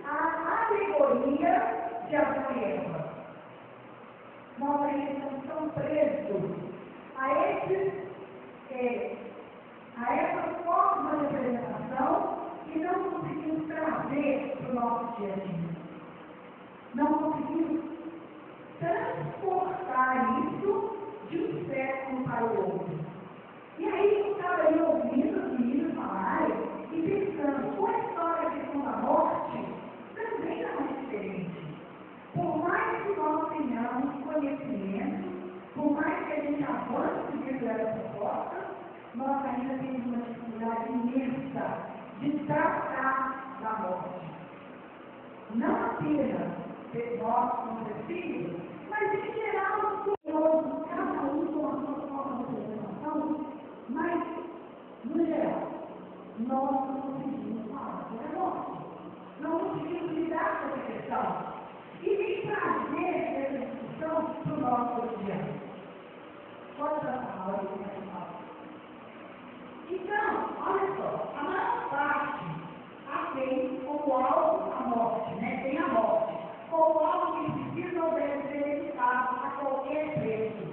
à alegoria de Adão e Eva? Nós ainda estamos tão presos a essa forma de apresentação e não conseguimos trazer para o nosso dia a dia. Não conseguimos transportar isso de um século para o outro. E aí eu estava aí ouvindo os meninos falarem e pensando, com a história da questão da morte, também não é diferente. Por mais que nós tenhamos conhecimento, por mais que a gente avance dentro dessa proposta, nós ainda temos uma dificuldade imensa de tratar da morte. Não apenas nós como espíritos, mas em geral, todos, cada um com a sua forma de apresentação, mas, no geral, nós não conseguimos falar sobre a morte. Não conseguimos lidar com essa questão. E nem trazer essa discussão para o nosso cotidiano. Pode dar uma hora de falar. Então, olha só, a maior parte tem como alvo a morte, né? Tem a morte. Como algo que precisa obedecer evitado a qualquer preço.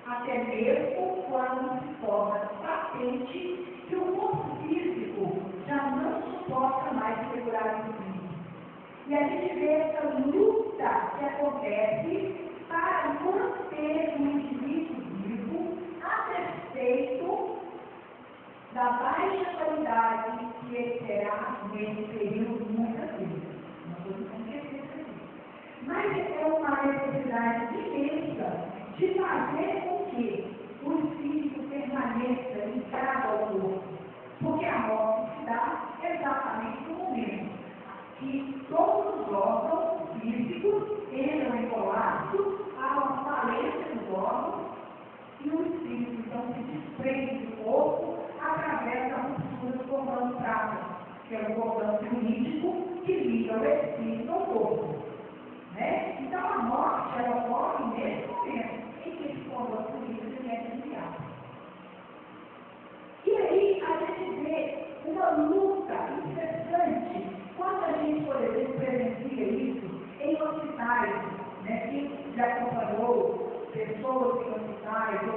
Até mesmo quando se torna patente que o corpo físico já não suporta mais segurar o físico. E a gente vê essa luta que acontece para manter o indivíduo vivo a despeito da baixa qualidade que ele terá nesse período, muitas vezes. Não vou esquecer isso aqui. Mas é uma necessidade imensa de fazer com que o espírito permaneça ligado ao corpo. Porque a morte se dá exatamente no momento que todos os órgãos físicos entram em colapso, há uma falência dos órgãos e o espírito então se desprende do corpo através da ruptura do cordão prata, que é o cordão fluídico que liga o espírito ao corpo. Né? Então a morte ela ocorre nesse momento em que esse cordão fluídico é desviado. E aí a gente vê uma luta incessante quando a gente, por exemplo, presencia isso em hospitais, né? Quem já acompanhou pessoas em hospitais, ou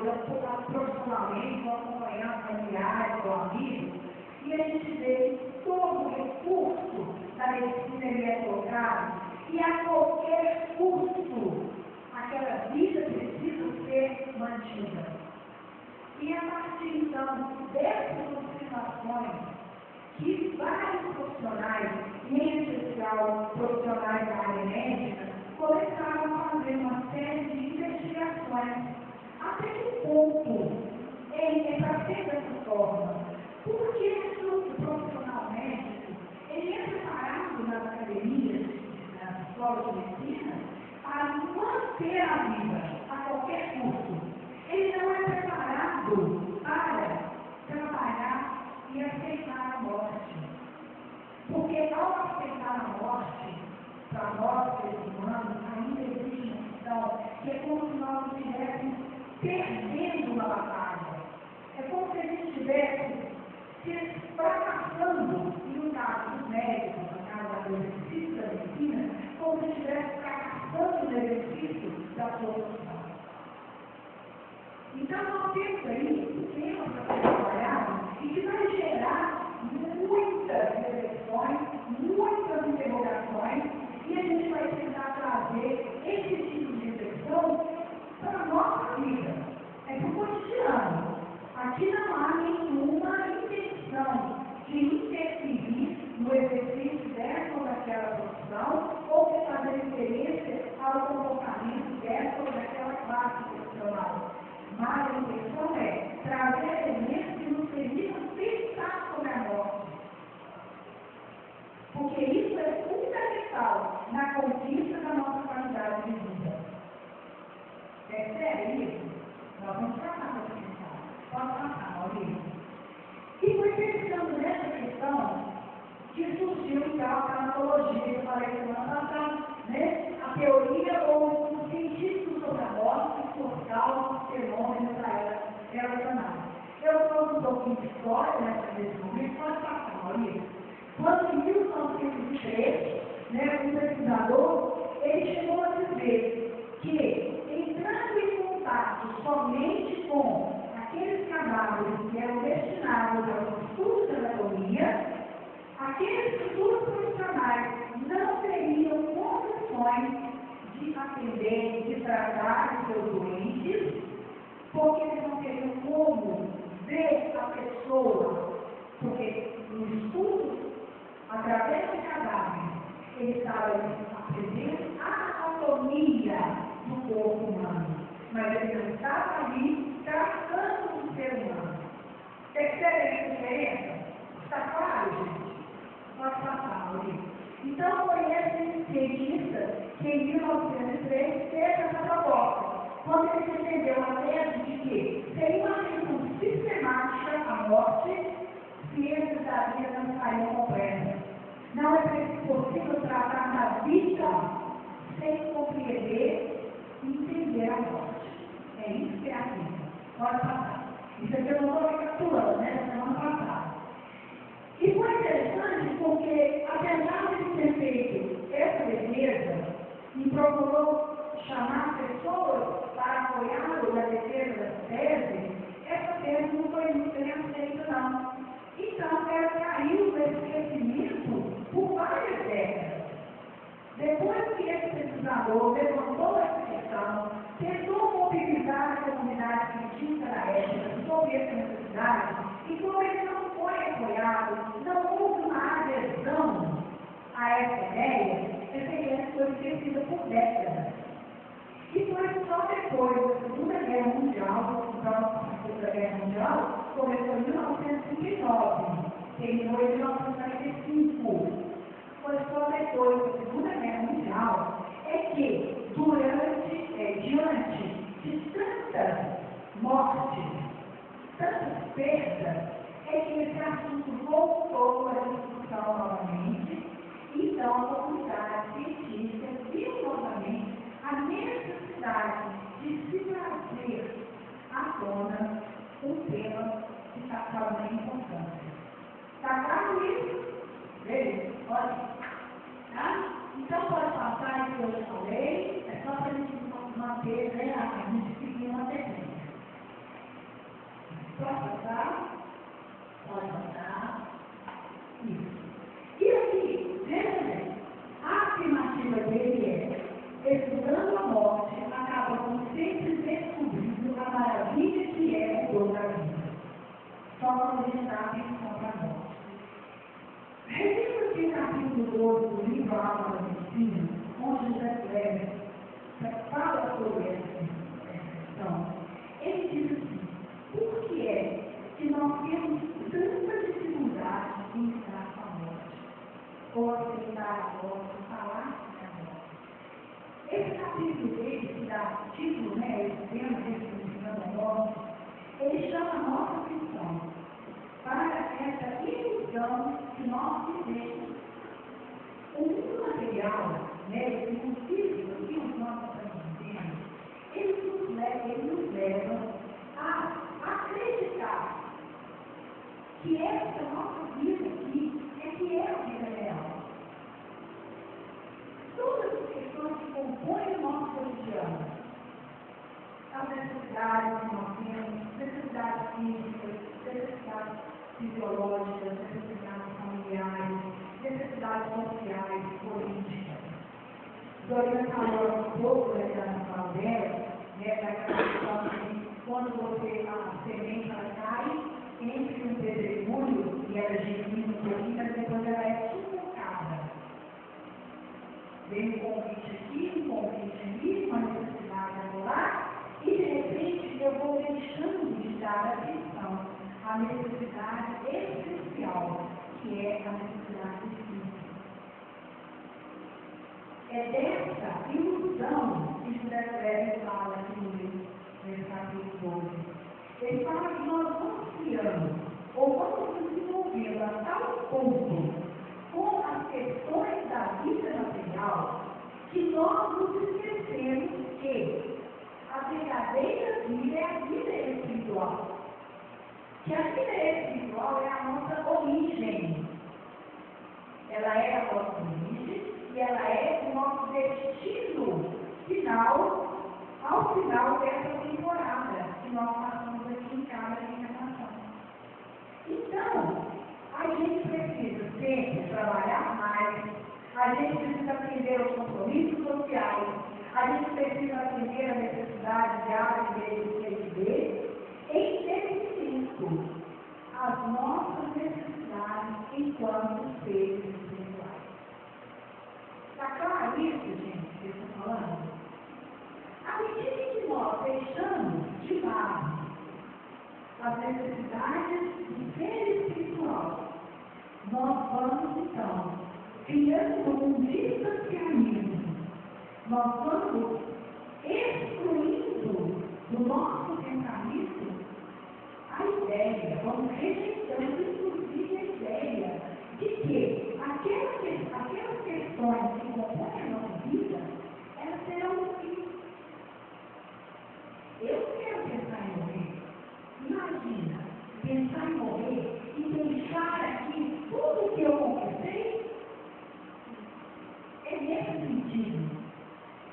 profissionalmente, ou acompanhando familiares ou amigos, e a gente vê todo o recurso da medicina ele é colocado, e a qualquer custo aquela vida precisa ser mantida. E a partir, então, dessas observações, que vários profissionais, em especial profissionais da área médica, começaram a fazer uma série de investigações. Até que ponto é para ser dessa forma? Porque o profissional médico, ele é preparado nas academias, nas escolas de medicina, para manter a vida a qualquer custo. Ele não é preparado para trabalhar e aceitar a morte. Porque ao aceitar a morte, para nós, seres humanos, ainda existe uma questão que é como se nós estivéssemos perdendo uma batalha. É como se a gente estivesse se fracassando, e no caso dos médicos, no caso do exercício da medicina, como se estivesse fracassando no exercício da sua profissão. Então, nós temos aí um tema para ser trabalhado e que vai gerar muitas reflexões, muitas interrogações, e a gente vai tentar trazer esse tipo de reflexão para a nossa vida. É para o cotidiano. Aqui não há nenhuma intenção de interferir no exercício dessa ou daquela profissão ou de fazer referência ao comportamento dessa ou daquela classe profissional. Mas a intenção é trazer elementos que nos permitam pensar sobre a morte. Porque isso é fundamental na conquista da nossa qualidade de vida. Percebe isso? Nós vamos tratar dessa questão. Pode passar, Maurício. E foi pensando nessa questão que surgiu então a tanatologia, que eu falei semana passada, né? A teoria ou o científico sobre a morte, por causa dos fenômenos da era relacionada. Eu trouxe um pouquinho de história nesse momento, pode passar, Maurício. Quando em 1903, né, um pesquisador, ele chegou a dizer que, entrando em contato somente com aqueles cadáveres que eram destinados ao estudo da anatomia, aqueles futuros profissionais não teriam condições de atender, de tratar os seus doentes, porque eles não teriam como ver a pessoa, porque no estudo, através do cadáver, ele estava aprendendo a anatomia do corpo humano, mas ele não estava ali tratando do ser humano. Percebe a diferença? Está claro, gente? Pode passar, Maurício. Então, foi esse cientista que, em 1903, fez essa proposta. Quando ele entendeu a tese de que seria uma questão sistemática a morte, ciências da vida não saíram completas. Não é possível tratar da vida sem compreender e entender a morte. É isso que é a vida. Pode passar. Isso aqui eu não estou recapitulando, né? Da semana passada. E foi interessante porque, apesar de ter feito essa defesa e procurou chamar pessoas para apoiá-lo na defesa dessa tese, essa tese não foi muito bem aceita, não. Então, ela caiu no esquecimento por várias décadas. Depois que esse pesquisador levantou essa questão, tentou mobilizar a comunidade científica da época sobre essa necessidade, e como ele não foi apoiado, não houve uma adesão a essa ideia, essa ideia foi esquecida por décadas. E foi só depois da Segunda Guerra Mundial, então a Segunda Guerra Mundial começou em 1939, terminou em 1945. Foi só depois da Segunda Guerra Mundial é que, diante de tantas mortes, tantas perdas, é que esse assunto voltou à discussão novamente. Então, a comunidade científica viu novamente a necessidade de se trazer à tona um tema de tamanha importância. Está claro isso? Beleza? Pode? Tá? Então, pode passar isso que eu já falei, é só para a gente manter, né, a gente seguir uma tendência. Pode passar? Pode passar. Isso. E aqui, veja bem, a afirmativa dele é: estudando a morte, acaba por sempre descobrindo a maravilha que é o dom da só quando ele está pensando para nós. Revisa aqui o capítulo 12 do livro A Alma da Medicina, onde José Cleber fala sobre essa questão. Ele diz assim: por que é que nós temos tanta dificuldade em lidar com a morte? Ou aceitar a morte, falar sobre a morte? Esse capítulo dele, que dá título, esse tema, Ressuscitando a Morte, ele chama a nossa atenção para essa ilusão que nós vivemos. O mundo material, o físico que nós estamos vivendo, ele nos leva a acreditar que essa nossa vida aqui que é a vida real. Todas as questões que compõem o nosso cotidiano, as necessidades que nós temos, necessidades físicas, necessidades fisiológicas, necessidades familiares, necessidades sociais, políticas. Dorina falou um pouco da fala dela, daquela questão de quando a semente cai entre um pedregulho e ela germina um pouquinho, mas depois ela é sufocada. Vem um convite aqui, um convite ali, uma necessidade lá, e de repente eu vou deixando de dar atenção à necessidade essencial, que é a necessidade física. É dessa ilusão que José Cleber fala aqui nesse capítulo 12. Ele fala que nós vamos criando, ou vamos nos desenvolvendo a tal ponto com as questões da vida material, que nós nos esquecemos que a verdadeira vida é a vida espiritual. Que a vida espiritual é a nossa origem. Ela é a nossa origem e ela é o nosso destino final, ao final dessa temporada que nós passamos aqui em cada reencarnação. Então, a gente precisa sempre trabalhar mais, a gente precisa atender aos compromissos sociais, a gente precisa atender a necessidade de área de em detrimento às nossas necessidades enquanto seres espirituais. Está claro isso, gente, que eu estou falando? À medida que nós deixamos de lado as necessidades do ser espiritual, nós vamos então criando um distanciamento, nós vamos excluindo do nosso pensamento a ideia, vamos rejeitando inclusive a ideia de que aquelas questões que compõem a nossa vida, elas serão o fim. Eu quero pensar em morrer. Imagina, pensar em morrer e deixar aqui tudo o que eu conquistei. É nesse sentido.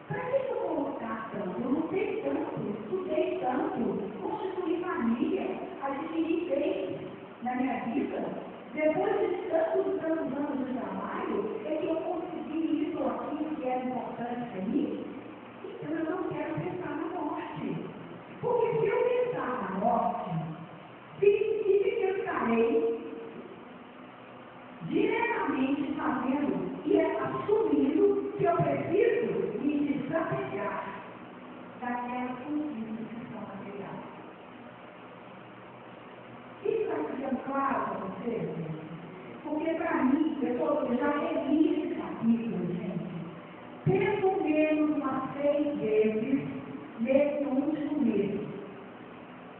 Para que eu vou lutar tanto? Eu lutei tanto, estudei tanto, constituí família, adquiri bens na minha vida. Depois de tantos anos de trabalho, é que eu consegui isso ou aquilo que era importante para mim. Então eu não quero pensar na morte. Porque se eu pensar na morte, significa que eu estarei diretamente fazendo e assumindo que eu preciso me desapegar daquelas conquistas que são materiais. Isso está ficando claro para vocês? Porque para mim, eu já reli esse capítulo, gente, pelo menos umas 6 vezes nesse último mês.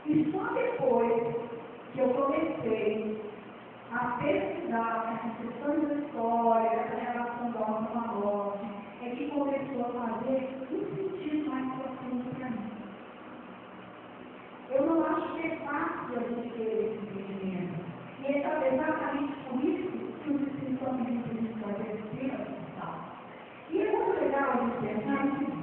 E só depois que eu comecei a pesquisar essas questões da história, essa relação da alma com a morte, é que começou a fazer um sentido mais profundo para mim. Eu não acho que é fácil a gente ter esse entendimento. E é exatamente por isso que os espíritos estão pedindo para a gente fazer esse tema tal. E é muito legal a gente pensar no seguinte,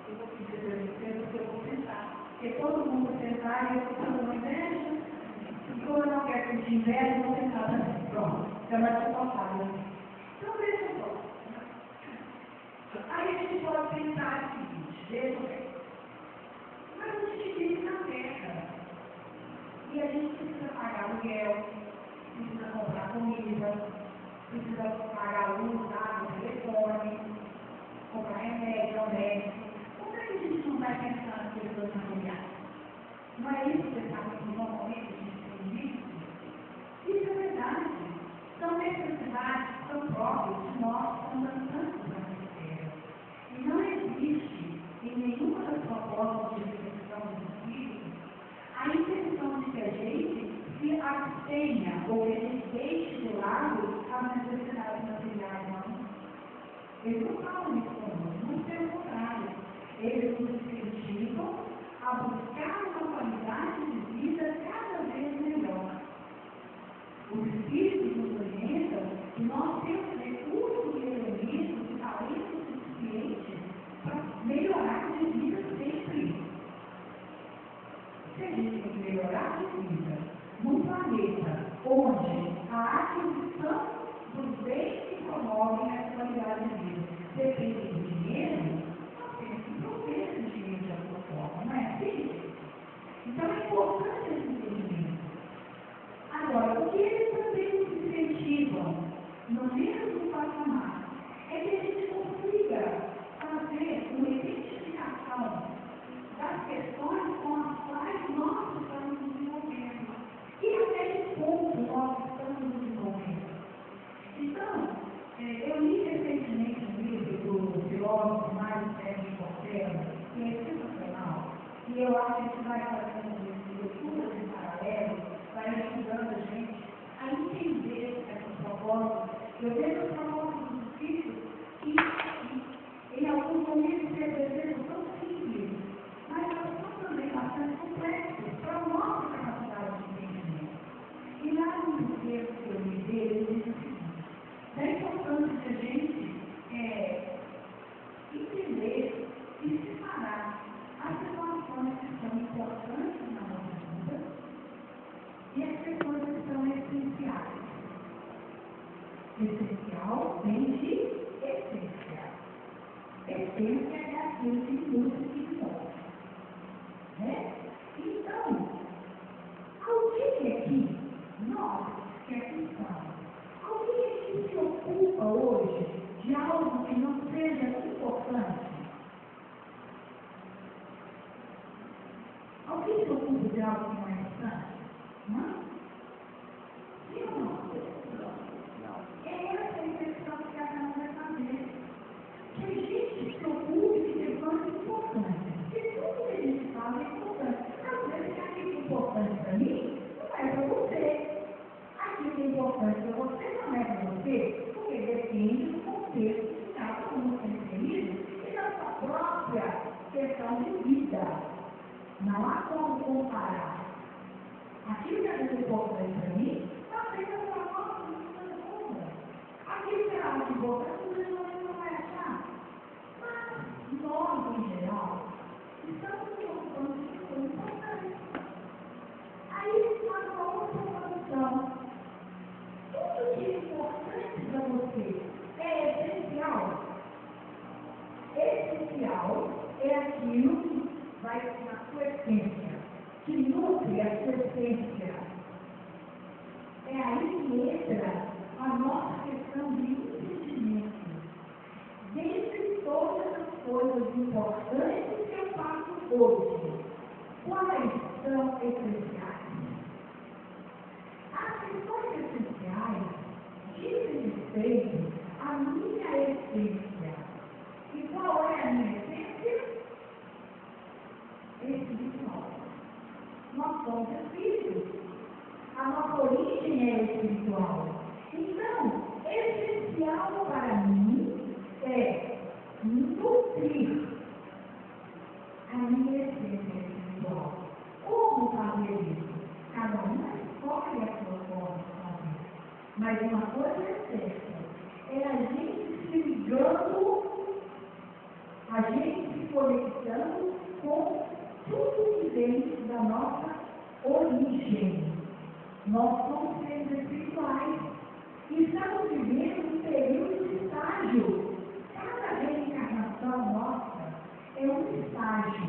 eu vou pedir para vocês porque eu vou pensar. Porque todo mundo pensar e eu estou falando inveja. E como eu não quero sentir inveja, eu vou pensar também. Pronto, já vai ser passado. Então veja só. Aí a gente pode pensar o seguinte, veja bem. Mas a gente vive na precisa pagar aluguel, precisa comprar comida, precisa pagar luz, água, telefone, comprar remédio, ao médico. Como é que a gente não vai pensar nas questões familiares? Não é isso que você sabe que normalmente a gente tem visto? Isso é verdade. São necessidades, são próprias de nós que estamos dançando para a terra. E não existe em nenhuma das propostas de reflexão do Espírito a intenção de que a gente se abstenha ou que a gente deixe de lado as necessidades materiais. Não. Eles não falam isso conosco, muito pelo contrário. Eles nos incentivam a buscar uma qualidade de vida cada vez melhor. Os Espíritos nos orientam que nós temos recursos e elementos e talentos suficientes para melhorar de vida sempre. Se a gente tem que melhorar de vida num planeta onde a aquisição dos bens que promovem essa qualidade de vida depende do dinheiro, nós temos que prover esse dinheiro de alguma forma, não é assim? Então é importante esse entendimento. Agora, o que eles também nos incentivam, no mesmo patamar, é que a gente consiga fazer uma identificação das questões com as quais nós estamos nos desenvolvendo e até que ponto nós estamos nos desenvolvendo. Então, eu li recentemente um livro do filósofo Mário Sérgio Cortella, que é sensacional, e eu acho que a gente vai fazendo leituras em paralelo, vai ajudando a gente a entender essas propostas. Eu vejo as propostas dos Espíritos que, em alguns momentos, se apresentam tão simples, mas elas são também bastante complexas para a nossa capacidade de entendimento. E lá no texto que eu li dele, ele diz o seguinte: é importante que a gente entender e separar as situações que são importantes na nossa vida e as questões que são essenciais. Essencial vem de essencial. Essência é aquilo que muda e que move. Né? Então, alguém aqui, nós que aqui estamos, alguém aqui se ocupa hoje de algo que não seja importante? Alguém se ocupa de algo que não é importante? Não? Sim ou não? É essa a intenção que cada um vai fazer. Que a gente se ocupe de questões importantes. Se tudo que a gente fala é importante. Às vezes, aquilo que é importante para mim não é para você. Aquilo que é importante para você não é para você, porque depende do contexto que cada um está inserido e da sua própria questão de vida. Não há como comparar. Aquilo que é importante para mim, talvez a sua própria vida conta. Aquilo que é algo importante, você não vai achar. Mas nós, em geral, estamos nos ocupando de coisas importantes. Aí faz uma outra condição. Tudo que é importante para você é essencial. Essencial é aquilo que vai na sua essência, que nutre a sua essência. É aí que entra a nossa questão de entendimento. Dentre todas as coisas importantes que eu faço hoje, quais são essenciais? As questões essenciais dizem respeito à minha essência. E qual é a minha essência? Espiritual. Nós somos espíritos. A nossa origem é espiritual. Então, essencial para mim é nutrir a minha essência espiritual. Como fazer isso? Cada um escolhe a sua forma de fazer. Mas uma coisa é certa, é a gente se ligando, a gente se conectando com tudo que vem da nossa origem. Nós somos seres espirituais e estamos vivendo um período de estágio. Cada reencarnação nossa é um estágio,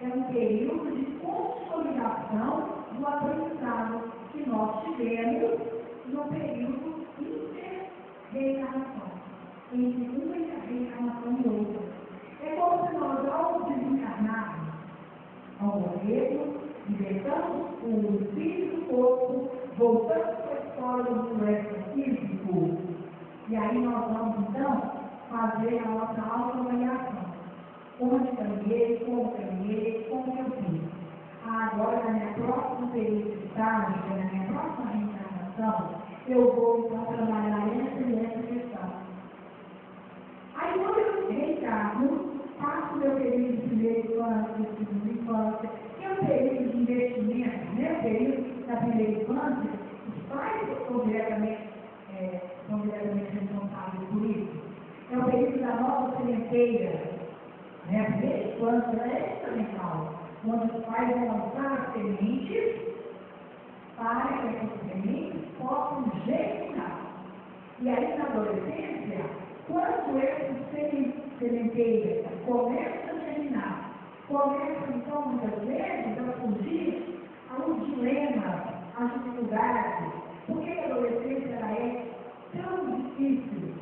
é um período de consolidação do aprendizado. vivemos no período inter-reencarnação, entre uma reencarnação e outra. É como se nós, ao desencarnarmos, ao morrermos, libertamos o espírito do corpo, voltamos para a escola do extrafísico, e aí nós vamos, então, fazer a nossa autoavaliação. Onde caminhei, como eu fiz. Agora, na minha próxima período de estágio, na minha próxima reencarnação, eu vou, então, trabalhar essa questão. Aí, quando eu reencarno, faço meu período de primeira infância, de segunda infância, que é o período de investimento, né? O período da primeira infância, os pais são diretamente responsáveis por isso. É o período da nova sementeira, né? A primeira infância é fundamental, onde os pais vão lançar as sementes para que essas sementes possam germinar. E aí, na adolescência, quando essas sementeiras começam a germinar, começam, então, muitas vezes, a surgir alguns dilemas, as dificuldades. Por que a adolescência ela é tão difícil?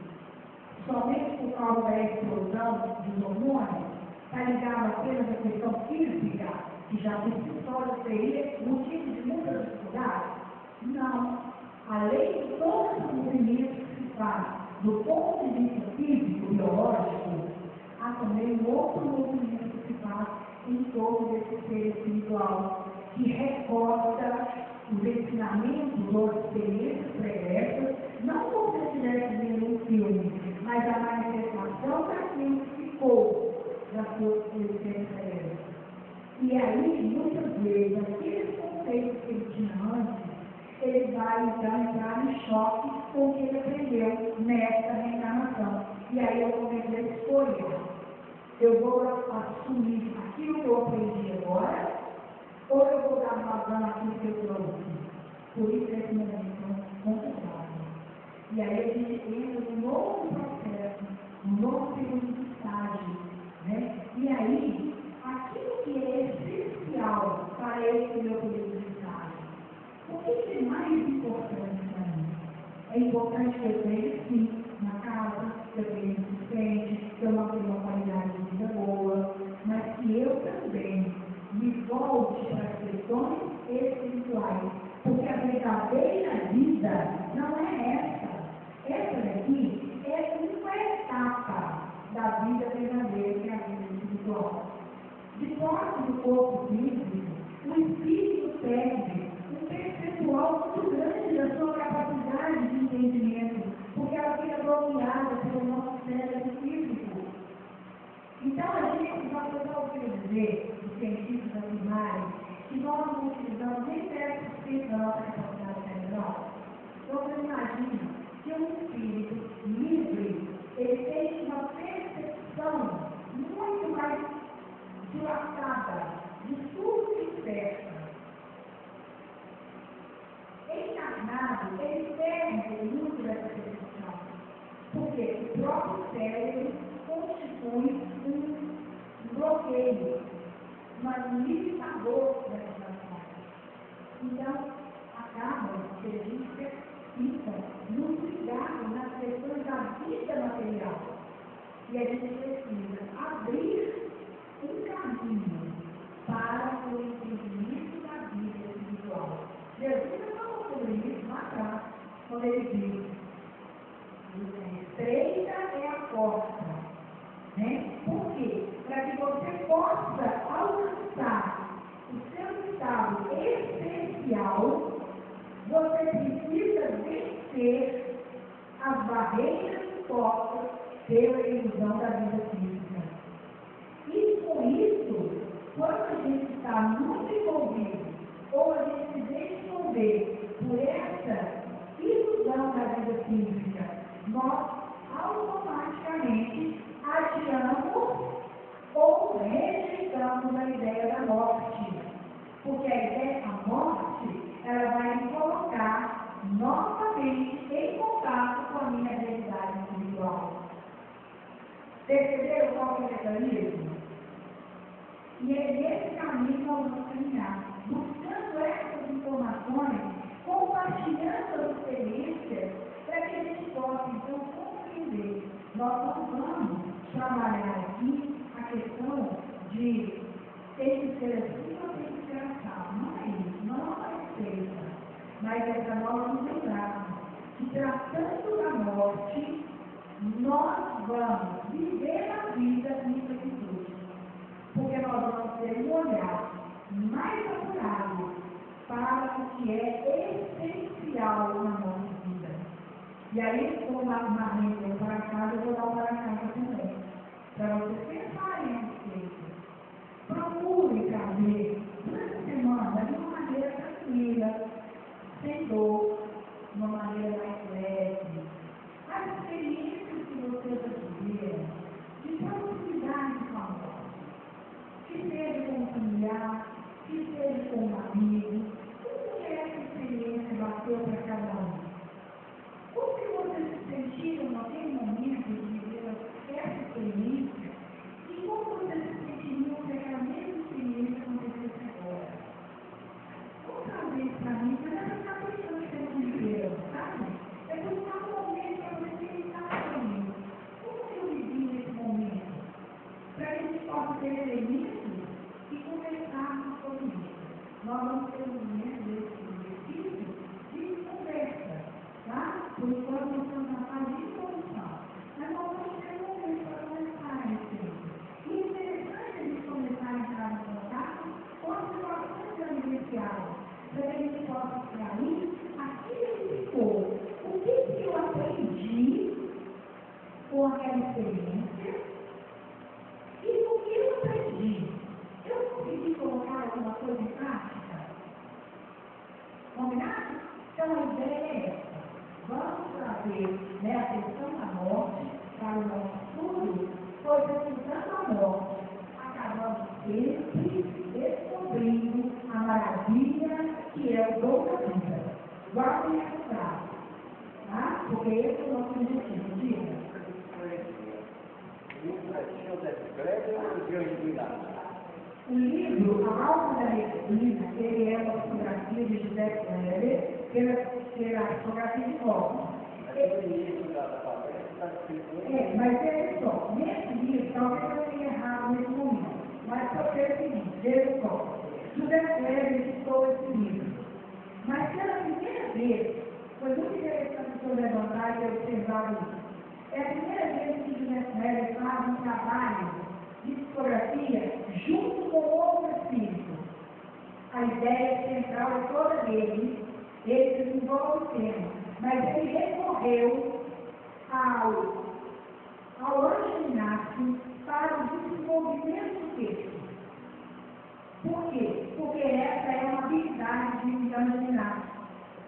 Somente por causa da explosão dos hormônios, está ligado apenas à questão física, que já por si só seria motivo de muita dificuldade? Não. Além de todo esse movimento que se faz do ponto de vista físico, biológico, há também um outro movimento que se faz em torno desse ser espiritual, que recorta os ensinamentos ou as experiências pregressas, não como se estivesse vendo um filme, mas a manifestação daquilo que ficou da sua experiência pregressa. E aí, muitas vezes, aqueles conceitos que ele tinha antes, ele vai então entrar em choque com o que ele aprendeu nesta reencarnação. E aí eu vou fazer a escolha. Eu vou assumir aquilo que eu aprendi agora, ou eu vou dar vazão àquilo que eu trouxe. Por isso esse momento é complicado. E aí a gente entra num novo processo, num novo período de estágio, né? E aí, aquilo que é essencial para esse meu período de estágio, o que é mais importante para mim? É importante que eu tenha, sim, uma casa, que eu tenha assistente, que eu mantenha uma qualidade de vida boa, mas que eu também me volte para as questões espirituais. Porque a verdadeira vida não é essa. Essa daqui é uma etapa da vida verdadeira, que é a vida espiritual. De posse do corpo físico, o espírito perde um percentual muito grande da sua capacidade de entendimento, porque ela fica dominada pelo nosso cérebro físico. Então, a gente vai poder ouvir dizer, os cientistas afirmarem, que nós não utilizamos nem 10% da nossa capacidade cerebral. Então, você imagina que um espírito livre, ele tem uma percepção muito mais dilatada de tudo que cerca. Encarnado, ele perde muito dessa percepção, porque o próprio cérebro constitui um bloqueio, um limitador dessa parte. Então, acaba que a gente fica muito ligado nas questões da vida material. E a gente precisa abrir um caminho para o entendimento da vida espiritual. Jesus já falou sobre isso lá atrás, quando ele disse: estreita é a porta. Né? Por quê? Para que você possa alcançar o seu estado especial, você precisa vencer as barreiras impostas pela ilusão da vida física. E com isso, quando a gente está muito envolvido, ou a gente se deixa envolver por essa ilusão da vida física, nós automaticamente adiamos ou rejeitamos a ideia da morte. Porque a ideia da morte, ela vai me colocar novamente em contato com a minha realidade espiritual. Perceberam qual é o mecanismo? E é nesse caminho que nós vamos caminhar, buscando essas informações, compartilhando Nós não vamos trabalhar aqui a questão de tem que ser assim ou tem que ser assim. Não é isso, não é uma receita. Mas é para nós nos lembrarmos que, tratando da morte, nós vamos viver a vida em plenitude. Porque nós vamos ter um olhar mais apurado para o que é essencial na nossa vida. E aí, como uma reunião para casa, eu vou dar para casa também. Para vocês pensarem a respeito. Procure trazer durante a semana de uma maneira tranquila, sem dor, de uma maneira mais leve. As experiências que vocês viveram, de proximidade com a morte, que seja com um familiar, que seja com um amigo, como que essa experiência bateu para cada um? Como que vocês se sentiram naquele momento de viver essa experiência? E como vocês se sentiriam se aquela mesma experiência acontecesse agora? Vamos trazer isso para mim, mas eu não estou pensando que eu viveram, sabe? É buscar um momento para você pensar comigo. Como que eu vivi nesse momento? Para que a gente possa ter elementos e conversarmos sobre isso. Nós vamos ter um momento desse exercício de conversa, tá? Por enquanto, nós estamos na fase de introdução. Mas nós vamos ter um momento para conversar a respeito. E é interessante a gente começar a entrar em contato com as situações vivenciadas, para que a gente possa extrair aquilo que ficou. O que eu aprendi com aquela experiência e o que eu aprendi. Eu consegui colocar alguma coisa em prática? Combinado? Então a ideia é essa. Vamos trazer a questão da morte para o nosso estudo, pois estudando a morte, acabamos sempre descobrindo a maravilha que é o dom da vida. Guardem essa frase, tá? Porque esse é o nosso objetivo. Diga. O livro A Alma da Medicina, ele é uma fotografia de José Kleber, pela fotografia de Copa. Mas é só, nesse livro, talvez eu tenha errado nesse momento, mas só que é o seguinte, veja só, José Kleber editou esse livro. Mas pela primeira vez, foi muito interessante eu levantar e observar isso. É a primeira vez que José Kleber faz um trabalho de psicografia junto com outro espírito. A ideia central é toda dele, ele desenvolve o tema, mas ele recorreu ao Anjo Inácio para o desenvolvimento do texto. Por quê? Porque essa é uma habilidade de Anjo Inácio,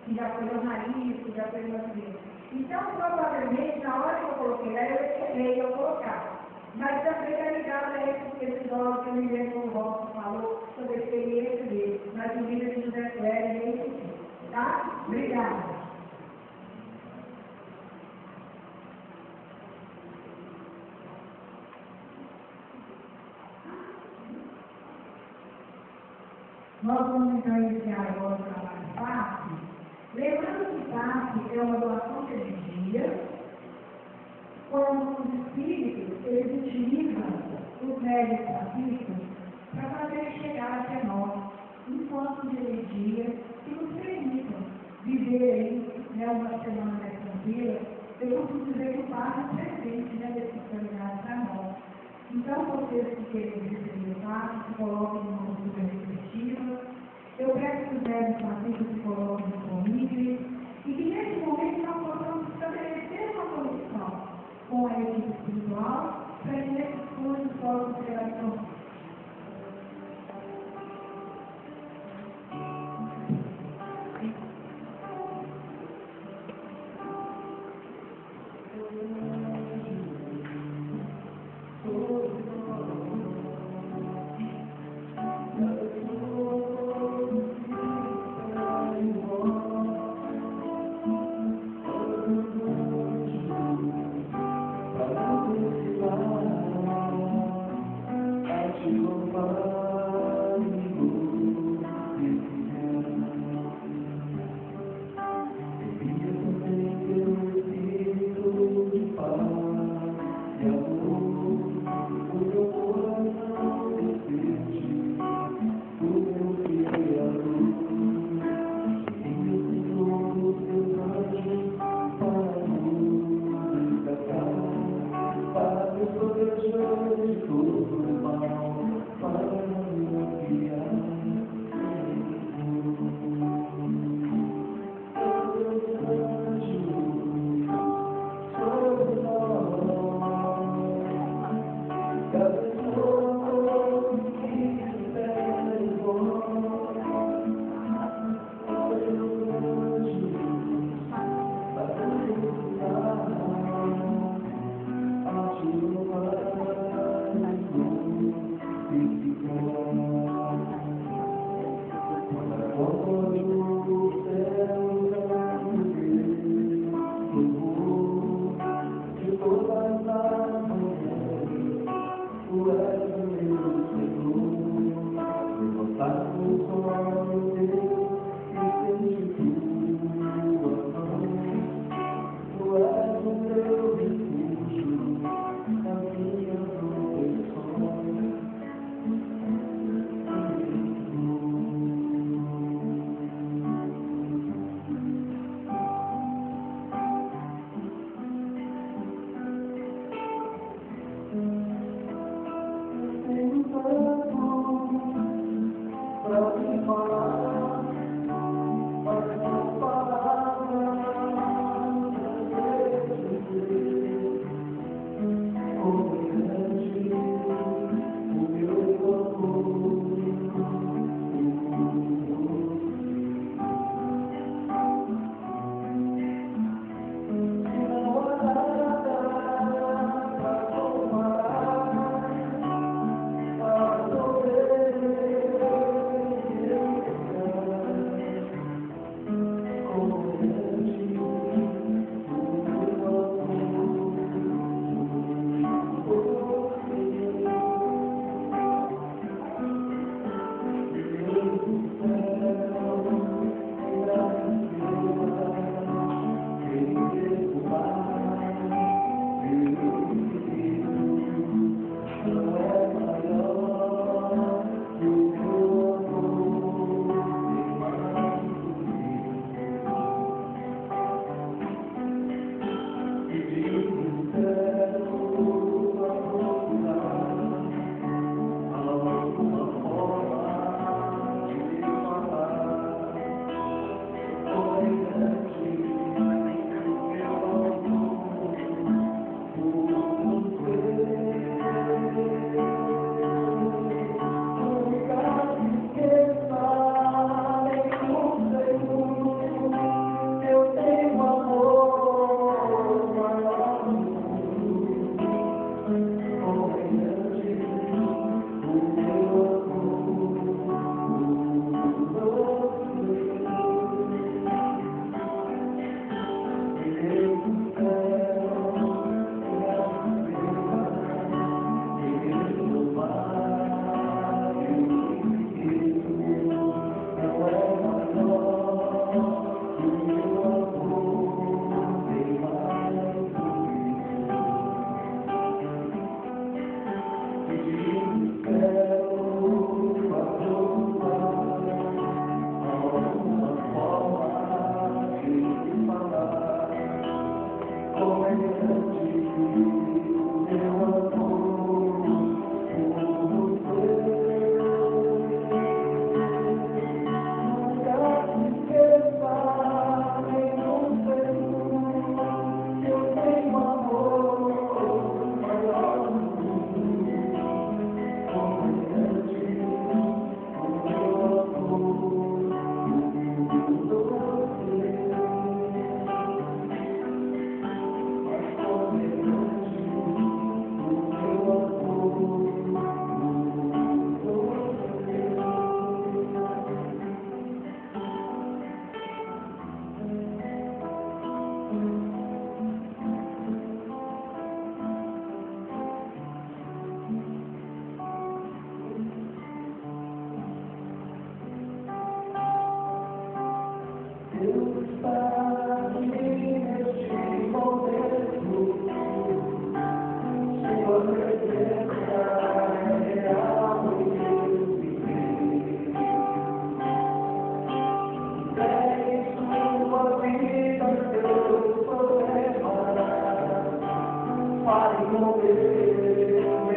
que já foi jornalista, já foi brasileiro. Então, provavelmente, na hora que eu coloquei, aí eu escolhi eu colocar. Mas também está ligado a esse episódio que o Miguel Rosa falou sobre a experiência dele. Mas o livro de José Kleber é esse aqui. Tá? Obrigada. Nós vamos então iniciar agora o trabalho de PAF. Lembrando que PAF é uma doação de energia, quando os espíritos, eles utilizam os médios pacíficos para fazer chegar até nós um quanto de energia que nos permitam viver aí uma semana mais tranquila. Eu costumo dizer que o PAF é um presente desse caminhar para nós. Então, vocês que querem receber o PAF, se coloquem numa postura reflexiva. Eu peço que os médios pacíficos se coloquem disponíveis e que nesse momento nós possamos estabelecer uma conexão com a equipe espiritual, para que nesses cursos possam ser absorvidos.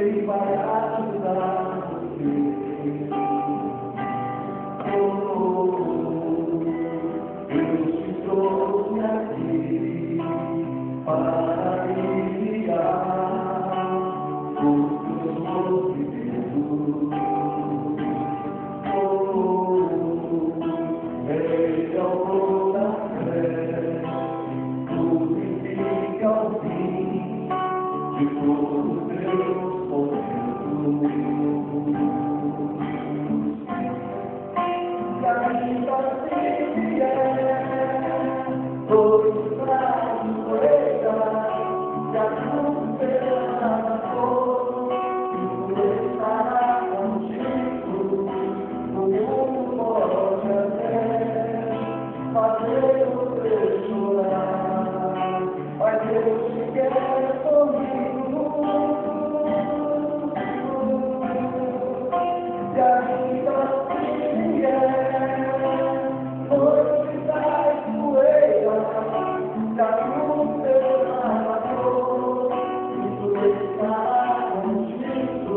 Ele vai ajudar você. Deus te trouxe aqui para aliviar os teus sofrimentos. Ele é o pão da fé, crucifica o fim de todos os teus sofrimentos. E ainda se é, todos trazem poeira, e a cruz será na cor, e tu estará contigo. O mundo pode até fazer você chorar, mas Deus te quer comigo. E ainda se é, noite da poeira, e a cruz será na cor, e tu estará contigo.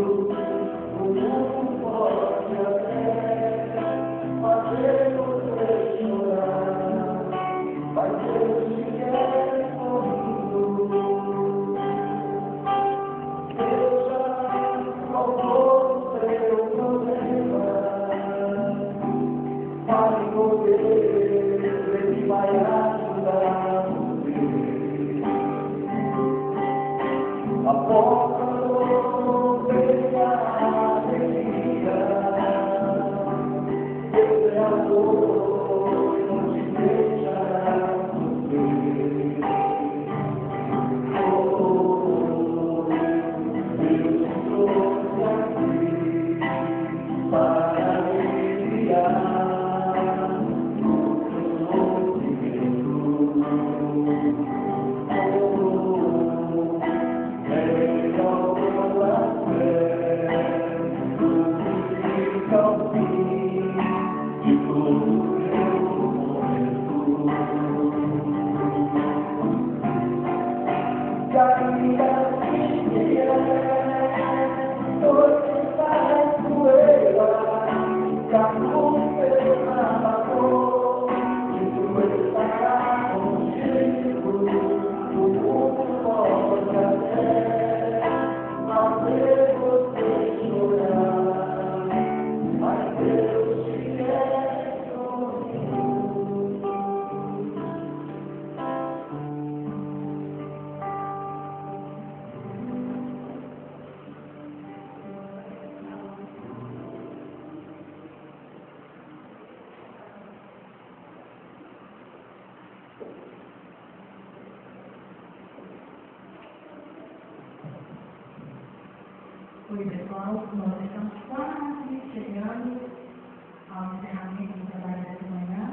O mundo pode até fazer você chorar, mas Deus te quer comigo. Deixa qual for o seu problema, fale com Deus, Ele vai ajudar você. A porta do veio a alegria, Deus é amor, não te deixará sofrer. Deus te trouxe aqui para aliviar os teus sofrimentos. Ele é o pão da fé, crucifica o fim de todos os teus momentos. E ainda se é, noite da poeira, que a cruz será na cor, e tu estarás contigo. O mundo pode até fazer você chorar, mas Deus te quer comigo. Oi, pessoal, nós estamos quase chegando ao encerramento do trabalho dessa manhã,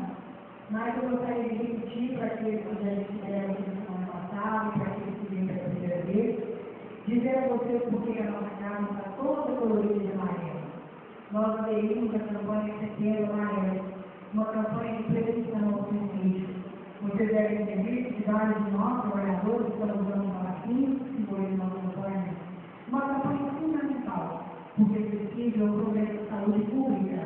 mas eu gostaria de repetir para aqueles que já estiveram aqui na semana passada e para aqueles que vêm pela primeira vez, dizer a vocês por que a nossa casa está toda colorida de amarelo. Nós aderimos à campanha Setembro Amarelo, uma campanha de prevenção ao suicídio. Vocês devem ter visto que vários de nós, trabalhadores, estão usando vacinas, simbolizam uma campanha. Uma campanha fundamental, porque precisa um problema de saúde pública.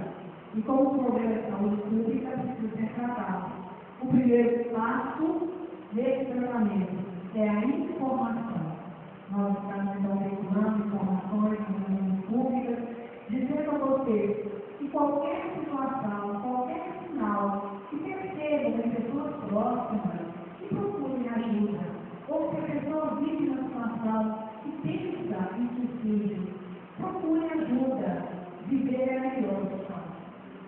E como o problema de saúde pública precisa ser tratado. O primeiro passo desse tratamento é a informação. Nós estamos então veiculando informações nas reuniões públicas, dizendo a vocês que qualquer situação, qualquer sinal que percebam em pessoas próximas, que procurem ajuda, ou se a pessoa vive na situação e pensa em suicídio, procurem ajuda, viver é a melhor opção.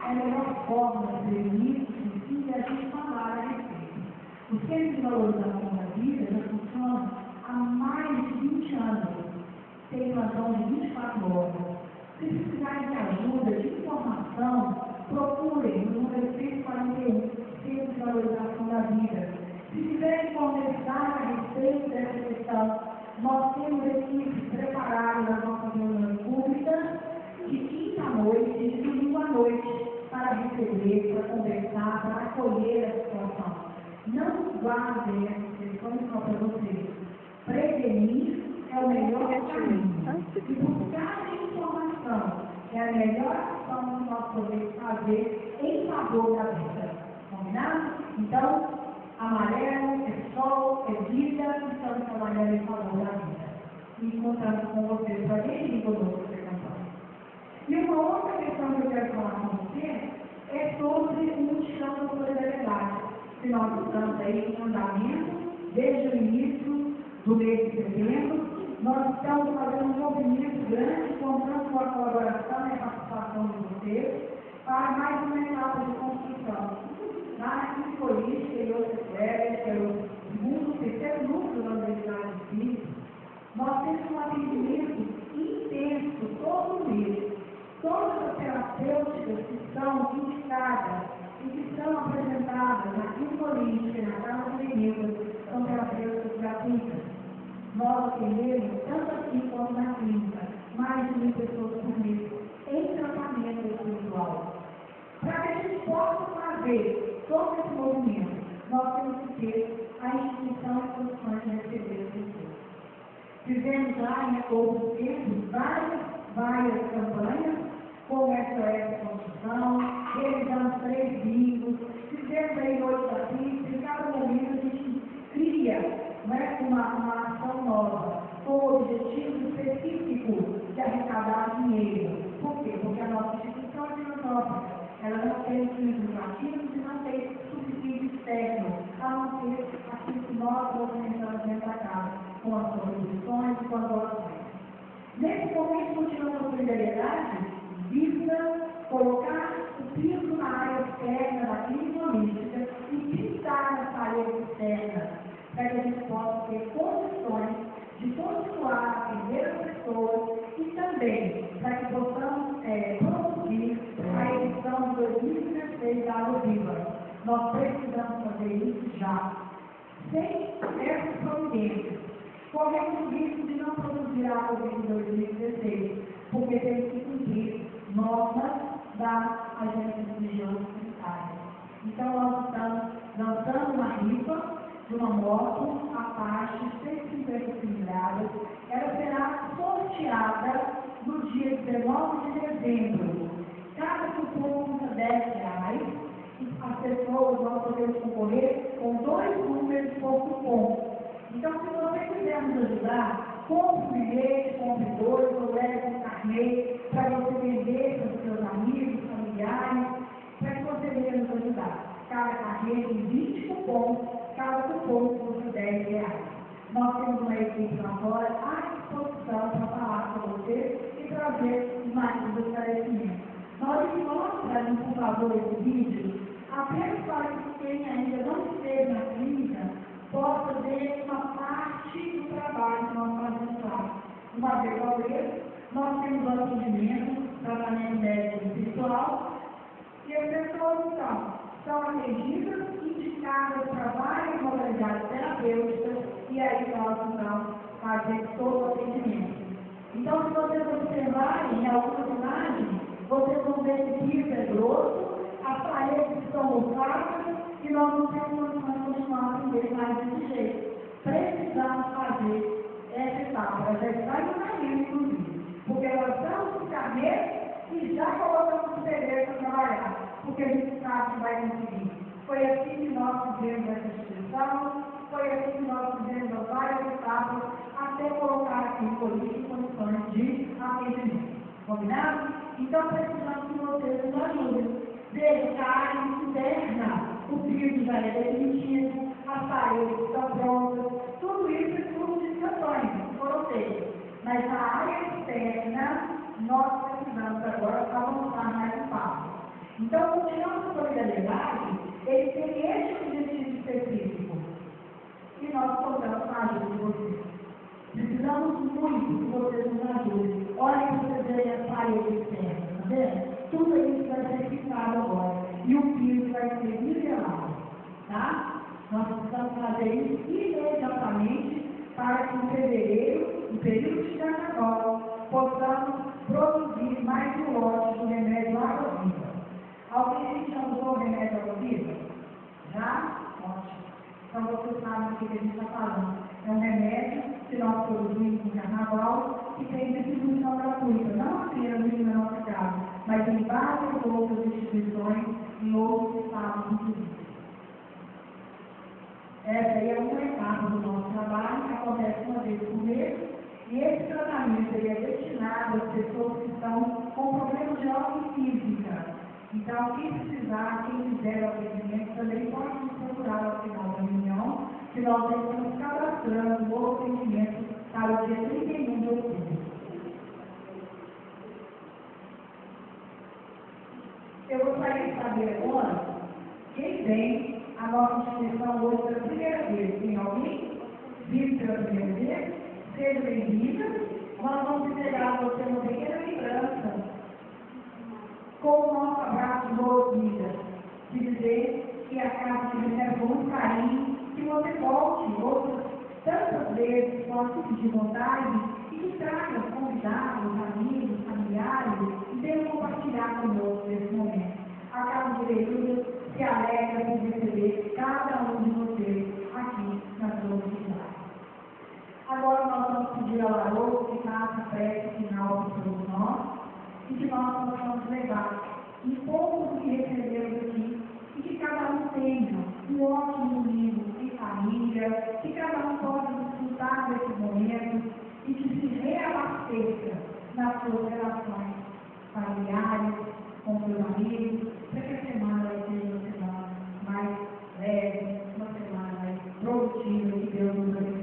É a melhor forma de prevenir o suicídio é a gente falar a respeito. O Centro de Valorização da Vida já funciona há mais de 20 anos, tem plantão de 24 horas. Se precisarem de ajuda, de informação, procurem no número 141, Centro de Valorização da Vida. Se quiserem conversar a respeito dessa questão, nós temos equipes preparadas nas nossas reuniões públicas de quinta à noite e de domingo à noite para receber, para conversar, para acolher a situação. Não guardem essas questões só para vocês. Prevenir é o melhor caminho. E buscar informação é a melhor ação que nós podemos fazer em favor da vida. Combinado? Então, amarelo é sol, é vida, estamos trabalhando em favor da vida. E contamos com vocês para vir conosco essa campanha. E uma outra questão que eu quero falar com você é sobre o mutirão da solidariedade, que nós estamos aí em andamento desde o início do mês de setembro. Nós estamos fazendo um movimento grande, contando com a colaboração e a participação de vocês para mais uma etapa de construção. Lá na Psicolística e outras férias, que é o segundo, terceiro núcleo da Universidade de Física, nós temos um atendimento intenso todo mês. Todas as terapêuticas que são indicadas e que são apresentadas na Psicolística e na Casa Clínica são terapêuticas gratuitas. Nós atendemos, tanto aqui quanto na clínica, mais de 1.000 pessoas por mês em tratamento espiritual. Para que a gente possa fazer todo esse movimento, nós temos que ter a instituição e condições de receber as pessoas. Fizemos lá em outros tempos várias campanhas, como SOS Construção, realizamos 3 bingos, fizemos aí 8 capítulos, e cada momento a gente cria uma ação nova, com o objetivo específico de arrecadar dinheiro. Por quê? Porque a nossa instituição é filantrópica, ela não tem fins lucrativos e não tem subsídio externo, a não ser aquilo que nós movimentamos dentro da casa, com as contribuições e com as doações. Nesse momento, continuamos a solidariedade, visa colocar o piso na área externa da clínica holística e pintar as paredes externas, para que a gente possa ter condições de continuar a atender as pessoas e também para que possamos produzir a edição de 2016 da Água Viva. Nós precisamos fazer isso já. Sem essas providências, corremos o risco de não produzir a Água Viva em 2016, porque temos que cumprir normas da Agência de Vigilância Sanitária. Então, nós estamos lançando uma rifa de uma moto Apache 150 cilindradas. Ela será sorteada no dia 19 de dezembro. Cada cupom custa R$10 e as pessoas vão poder concorrer com 2 números por cupom. Então, se você quiser nos ajudar, compre um bilhete, compre 2, ou leve um carnê para você vender para os seus amigos, familiares, para que você venha nos ajudar. Cada carnê tem 20 cupons, cada cupom custa R$10. Nós temos uma equipe lá fora à disposição para falar com você e trazer mais esclarecimentos. Na hora que mostra, por favor, esse vídeo, apenas para que quem ainda não esteve na clínica possa ver uma parte do trabalho que nós fazemos lá. Uma vez ao mês, nós temos o atendimento, tratamento médico e espiritual, e as pessoas, então, são atendidas, indicadas para várias modalidades terapêuticas, e aí nós, então, fazemos todo o atendimento. Então, se vocês observarem em algumas imagens, vocês vão ver que o piso é grosso, as paredes estão mofadas, que nós não temos condições de continuar a aprender mais desse jeito. Precisamos fazer essa etapa. Ela já está em caminho, inclusive. Porque nós estamos no carreiro e já colocamos o dever para trabalhar. Porque a gente sabe que vai conseguir. Foi assim que nós fizemos essa instituição, foi assim que nós fizemos as várias etapas, até colocar aqui política em condições de atendimento. Combinado? Então, precisamos que vocês nos ajudem. Veja que a área interna, o piso já é definitivo, as paredes estão prontas, tudo isso é tudo de campanha, foram feitas. Mas na área externa, nós precisamos agora avançar mais um passo. Então, o União de Solidariedade, ele tem esse objetivo específico. E nós contamos com a ajuda de vocês. Precisamos muito que vocês nos ajudem. Olha que vocês veem as paredes externas, tá vendo? Tudo isso vai ser fixado agora. E o piso vai ser nivelado, tá? Nós precisamos fazer isso imediatamente para que em fevereiro, no período de carnaval, possamos produzir mais um lote do remédio água-viva. Alguém já usou o remédio água-viva? Já? Ótimo. Então vocês sabem do que a gente está falando. É um remédio que nós produzimos no carnaval e tem distribuição gratuita, não apenas na nossa casa, mas em várias outras instituições, em outros estados, inclusive. Essa aí é uma etapa do nosso trabalho, que acontece uma vez por mês, e esse tratamento ele é destinado às pessoas que estão com problemas de ordem física. Então, quem precisar, quem quiser o atendimento, também pode nos procurar ao final da reunião, que nós estamos cadastrando o atendimento para o dia 31 de outubro. Eu gostaria de saber agora quem vem à nossa instituição hoje pela primeira vez. Tem alguém vindo pela primeira vez? Seja bem-vinda. Nós vamos entregar a você uma pequena lembrança com o nosso abraço de boas-vindas, de dizer que a casa te recebe com muito carinho, que você volte outras tantas vezes, pode de vontade, e que traga convidados, amigos, familiares, e venham compartilhar conosco nesse momento. A Casa de Leitura se alegra por receber cada um de vocês aqui na sua cidade. Agora nós vamos pedir ao Haroldo que faça a prece final para todos nós, e que nós possamos levar um pouco do que recebemos aqui, e que cada um tenha um ótimo domingo em família, que cada um possa desfrutar desse momento e que se reabasteça nas suas relações familiares, com seus amigos, para que a semana seja uma semana mais leve, uma semana mais produtiva, que Deus nos abençoe.